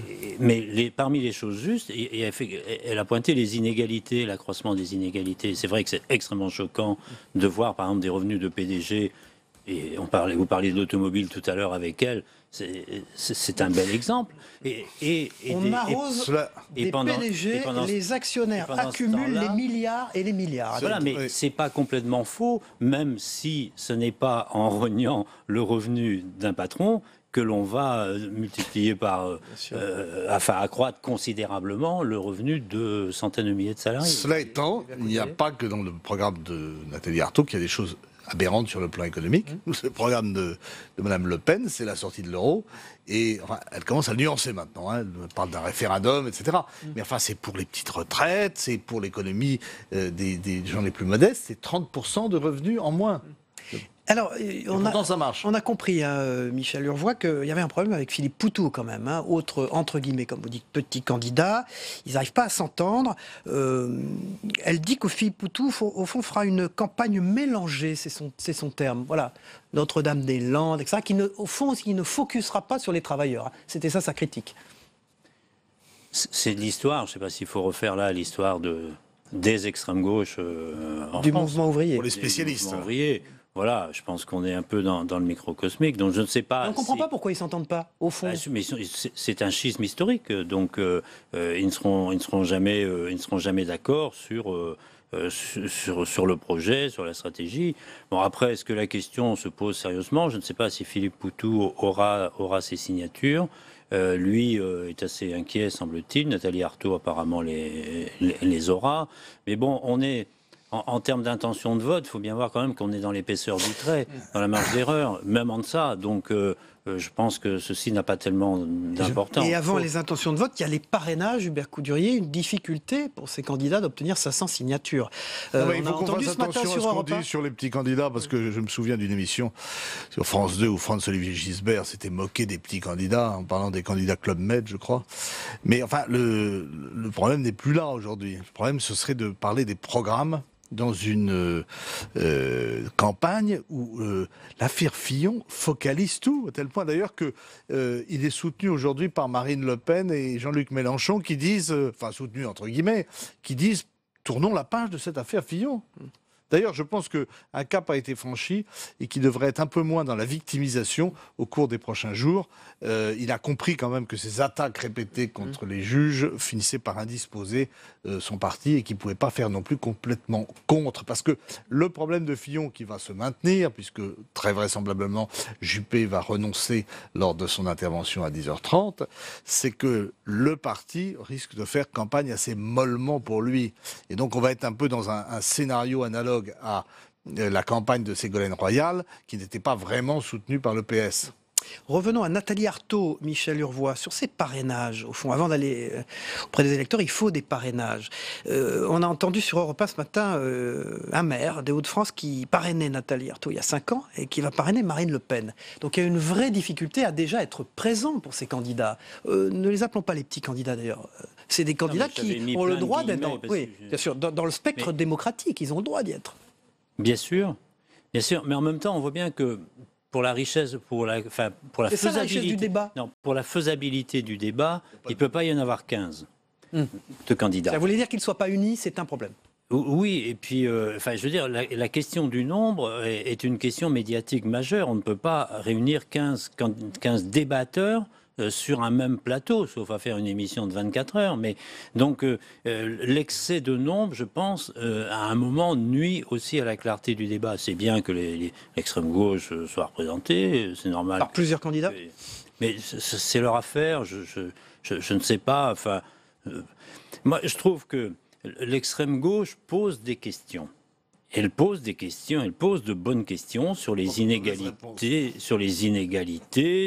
parmi les choses justes, elle a pointé les inégalités, l'accroissement des inégalités. C'est vrai que c'est extrêmement choquant de voir, par exemple, des revenus de PDG, et vous parliez de l'automobile tout à l'heure avec elle, c'est un bel exemple. On arrose des PDG, les actionnaires accumulent les milliards et les milliards. Voilà, mais c'est pas complètement faux, même si ce n'est pas en rognant le revenu d'un patron que l'on va multiplier par, accroître considérablement le revenu de centaines de milliers de salariés. Cela étant, il n'y a pas que dans le programme de Nathalie Arthaud qu'il y a des choses aberrante sur le plan économique. Le programme de Mme Le Pen, c'est la sortie de l'euro. Et enfin, elle commence à le nuancer maintenant. Elle parle d'un référendum, etc. Mais enfin, c'est pour les petites retraites, c'est pour l'économie des gens les plus modestes. C'est 30% de revenus en moins. Alors, ça marche. On a compris, Michel Urvois, qu'il y avait un problème avec Philippe Poutou quand même, autre, entre guillemets, comme vous dites, petit candidat. Ils n'arrivent pas à s'entendre. Elle dit que Philippe Poutou, au fond, fera une campagne mélangée, c'est son terme. Voilà, Notre-Dame-des-Landes, etc., au fond, qui ne focusera pas sur les travailleurs. C'était ça sa critique. C'est de l'histoire, je ne sais pas s'il faut refaire là l'histoire des extrêmes gauches en du France. mouvement ouvrier. Pour les spécialistes. Voilà, je pense qu'on est un peu dans le microcosmique, donc je ne sais pas. On ne comprend pas pourquoi ils ne s'entendent pas, au fond. Mais c'est un schisme historique, donc ils ne seront jamais d'accord sur le projet, sur la stratégie. Bon, après, est-ce que la question se pose sérieusement? Je ne sais pas si Philippe Poutou aura ses signatures. Lui est assez inquiet, semble-t-il. Nathalie Arthaud, apparemment, les aura. Mais bon, on est... En termes d'intention de vote, il faut bien voir quand même qu'on est dans l'épaisseur du trait, dans la marge d'erreur, même en deçà. Donc je pense que ceci n'a pas tellement d'importance. Et avant les intentions de vote, il y a les parrainages, Hubert Couderier, une difficulté pour ces candidats d'obtenir 500 signatures. Il faut qu'on fasse attention à ce qu'on dit sur les petits candidats, parce que je me souviens d'une émission sur France 2 où Franz-Olivier Gisbert s'était moqué des petits candidats, en parlant des candidats Club Med, je crois. Mais enfin, le problème n'est plus là aujourd'hui. Le problème, ce serait de parler des programmes dans une campagne où l'affaire Fillon focalise tout, à tel point d'ailleurs qu'il est soutenu aujourd'hui par Marine Le Pen et Jean-Luc Mélenchon qui disent, enfin soutenu entre guillemets, qui disent tournons la page de cette affaire Fillon. D'ailleurs, je pense qu'un cap a été franchi et qu'il devrait être un peu moins dans la victimisation au cours des prochains jours. Il a compris quand même que ces attaques répétées contre les juges finissaient par indisposer son parti et qu'il ne pouvait pas faire non plus complètement contre. Parce que le problème de Fillon qui va se maintenir, puisque très vraisemblablement Juppé va renoncer lors de son intervention à 10h30, c'est que le parti risque de faire campagne assez mollement pour lui. Et donc on va être un peu dans un scénario analogue à la campagne de Ségolène Royal, qui n'était pas vraiment soutenue par le PS. Revenons à Nathalie Arthaud, Michel Urvoas, sur ces parrainages. Au fond, avant d'aller auprès des électeurs, il faut des parrainages. On a entendu sur Europe 1 ce matin un maire des Hauts-de-France qui parrainait Nathalie Arthaud il y a 5 ans et qui va parrainer Marine Le Pen. Donc il y a une vraie difficulté à déjà être présent pour ces candidats. Ne les appelons pas les petits candidats d'ailleurs. C'est des candidats qui ont le droit d'être bien sûr, dans le spectre démocratique. Ils ont le droit d'y être. Bien sûr. Mais en même temps, on voit bien que pour la richesse, pour la faisabilité du débat. Non, pour la faisabilité du débat, il ne peut pas y en avoir 15 de candidats. Ça voulait dire qu'ils ne soient pas unis, c'est un problème. Oui, et puis, je veux dire, la question du nombre est une question médiatique majeure. On ne peut pas réunir 15 débatteurs sur un même plateau, sauf à faire une émission de 24 heures. Mais donc, l'excès de nombre, je pense, à un moment, nuit aussi à la clarté du débat. C'est bien que l'extrême gauche soit représentée, c'est normal. Par plusieurs candidats ? Mais c'est leur affaire, je ne sais pas. Enfin, moi, je trouve que l'extrême gauche pose des questions. Elle pose des questions, elle pose de bonnes questions sur les inégalités,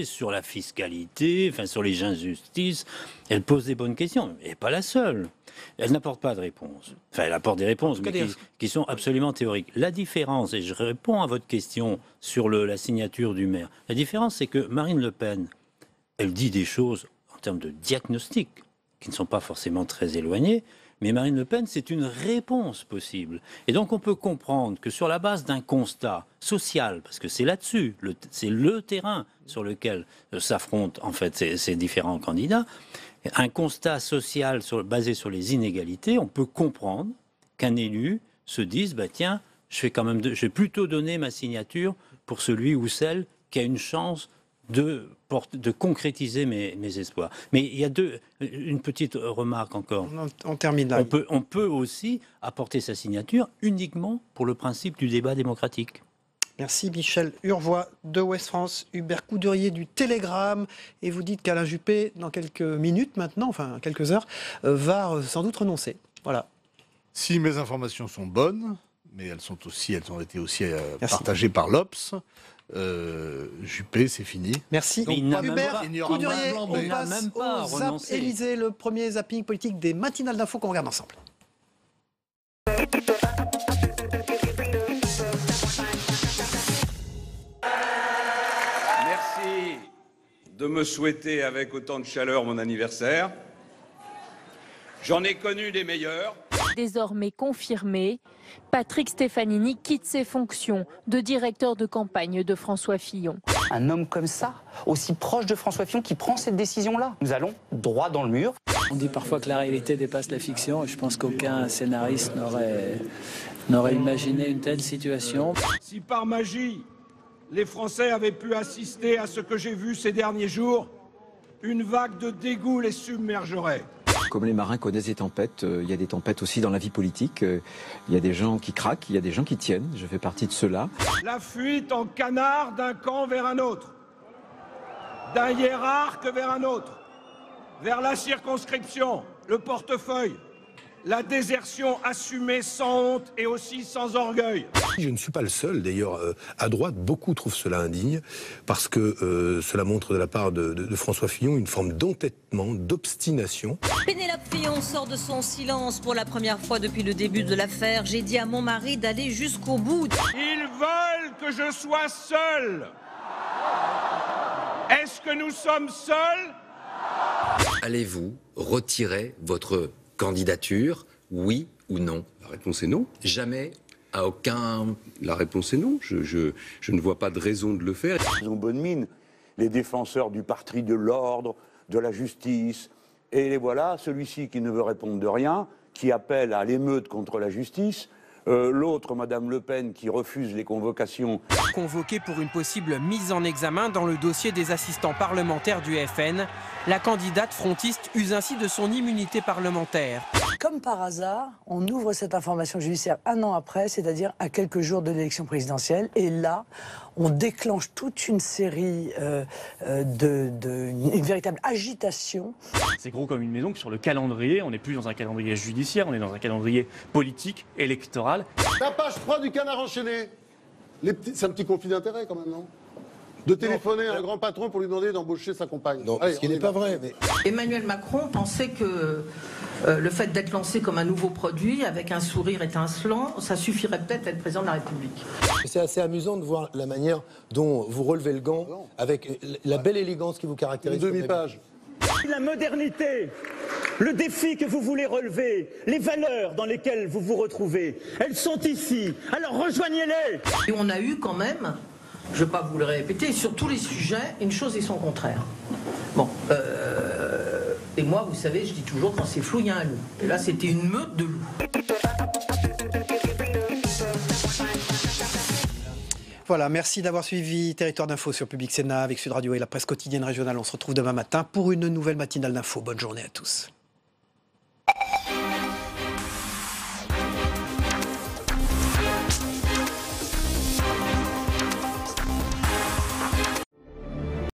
sur la fiscalité, enfin sur les injustices. Elle pose des bonnes questions, et pas la seule. Elle n'apporte pas de réponse. Enfin, elle apporte des réponses, mais qui sont absolument théoriques. La différence, et je réponds à votre question sur la signature du maire, la différence, c'est que Marine Le Pen, elle dit des choses en termes de diagnostic qui ne sont pas forcément très éloignées. Mais Marine Le Pen, c'est une réponse possible. Et donc on peut comprendre que sur la base d'un constat social, parce que c'est là-dessus, c'est le terrain sur lequel s'affrontent en fait ces différents candidats, un constat social basé sur les inégalités, on peut comprendre qu'un élu se dise, tiens, je vais plutôt donner ma signature pour celui ou celle qui a une chance de concrétiser mes espoirs. Mais il y a une petite remarque encore. On termine là. On peut aussi apporter sa signature uniquement pour le principe du débat démocratique. Merci Michel Urvoas de Ouest France, Hubert Coudurier du Télégramme. Et vous dites qu'Alain Juppé, dans quelques minutes maintenant, enfin quelques heures, va sans doute renoncer. Voilà. Si mes informations sont bonnes, mais elles ont été aussi partagées par l'Obs, Juppé, c'est fini. Merci. Mais Hubert Coudurier, on passe au Zap Élysée, le premier zapping politique des matinales d'infos qu'on regarde ensemble. Merci de me souhaiter avec autant de chaleur mon anniversaire. J'en ai connu des meilleurs. Désormais confirmé, Patrick Stefanini quitte ses fonctions de directeur de campagne de François Fillon. Un homme comme ça, aussi proche de François Fillon, qui prend cette décision-là. Nous allons droit dans le mur. On dit parfois que la réalité dépasse la fiction. Je pense qu'aucun scénariste n'aurait imaginé une telle situation. Si par magie, les Français avaient pu assister à ce que j'ai vu ces derniers jours, une vague de dégoût les submergerait. Comme les marins connaissent des tempêtes, il y a des tempêtes aussi dans la vie politique. Il y a des gens qui craquent, il y a des gens qui tiennent. Je fais partie de ceux-là. La fuite en canard d'un camp vers un autre, d'un hiérarque vers un autre, vers la circonscription, le portefeuille, la désertion assumée sans honte et aussi sans orgueil. Je ne suis pas le seul, d'ailleurs, à droite, beaucoup trouvent cela indigne, parce que cela montre de la part de François Fillon une forme d'entêtement, d'obstination. Pénélope Fillon sort de son silence pour la première fois depuis le début de l'affaire. J'ai dit à mon mari d'aller jusqu'au bout. Ils veulent que je sois seul. Est-ce que nous sommes seuls? Allez-vous retirer votre candidature, oui ou non? La réponse est non. Jamais, à aucun... La réponse est non. Je ne vois pas de raison de le faire. Ils ont bonne mine, les défenseurs du parti de l'ordre, de la justice. Et les voilà, celui-ci qui ne veut répondre de rien, qui appelle à l'émeute contre la justice, L'autre, Madame Le Pen, qui refuse les convocations. Convoquée pour une possible mise en examen dans le dossier des assistants parlementaires du FN, la candidate frontiste use ainsi de son immunité parlementaire. Comme par hasard, on ouvre cette information judiciaire un an après, c'est-à-dire à quelques jours de l'élection présidentielle. Et là, on déclenche toute une série, une véritable agitation. C'est gros comme une maison que sur le calendrier, on n'est plus dans un calendrier judiciaire, on est dans un calendrier politique, électoral. La page 3 du Canard enchaîné. C'est un petit conflit d'intérêt quand même, non ? De téléphoner à un grand patron pour lui demander d'embaucher sa compagne. Non, ce qui n'est pas vrai. Mais... Emmanuel Macron pensait que le fait d'être lancé comme un nouveau produit, avec un sourire étincelant, ça suffirait peut-être à être président de la République. C'est assez amusant de voir la manière dont vous relevez le gant, avec la belle élégance qui vous caractérise. Une demi-page. La modernité, le défi que vous voulez relever, les valeurs dans lesquelles vous vous retrouvez, elles sont ici. Alors rejoignez-les. Et on a eu quand même, je ne vais pas vous le répéter, sur tous les sujets, une chose et son contraire. Bon, et moi, vous savez, je dis toujours, quand c'est flou, il y a un loup. Et là, c'était une meute de loups. Voilà, merci d'avoir suivi Territoire d'Info sur Public Sénat avec Sud Radio et la presse quotidienne régionale. On se retrouve demain matin pour une nouvelle matinale d'info. Bonne journée à tous.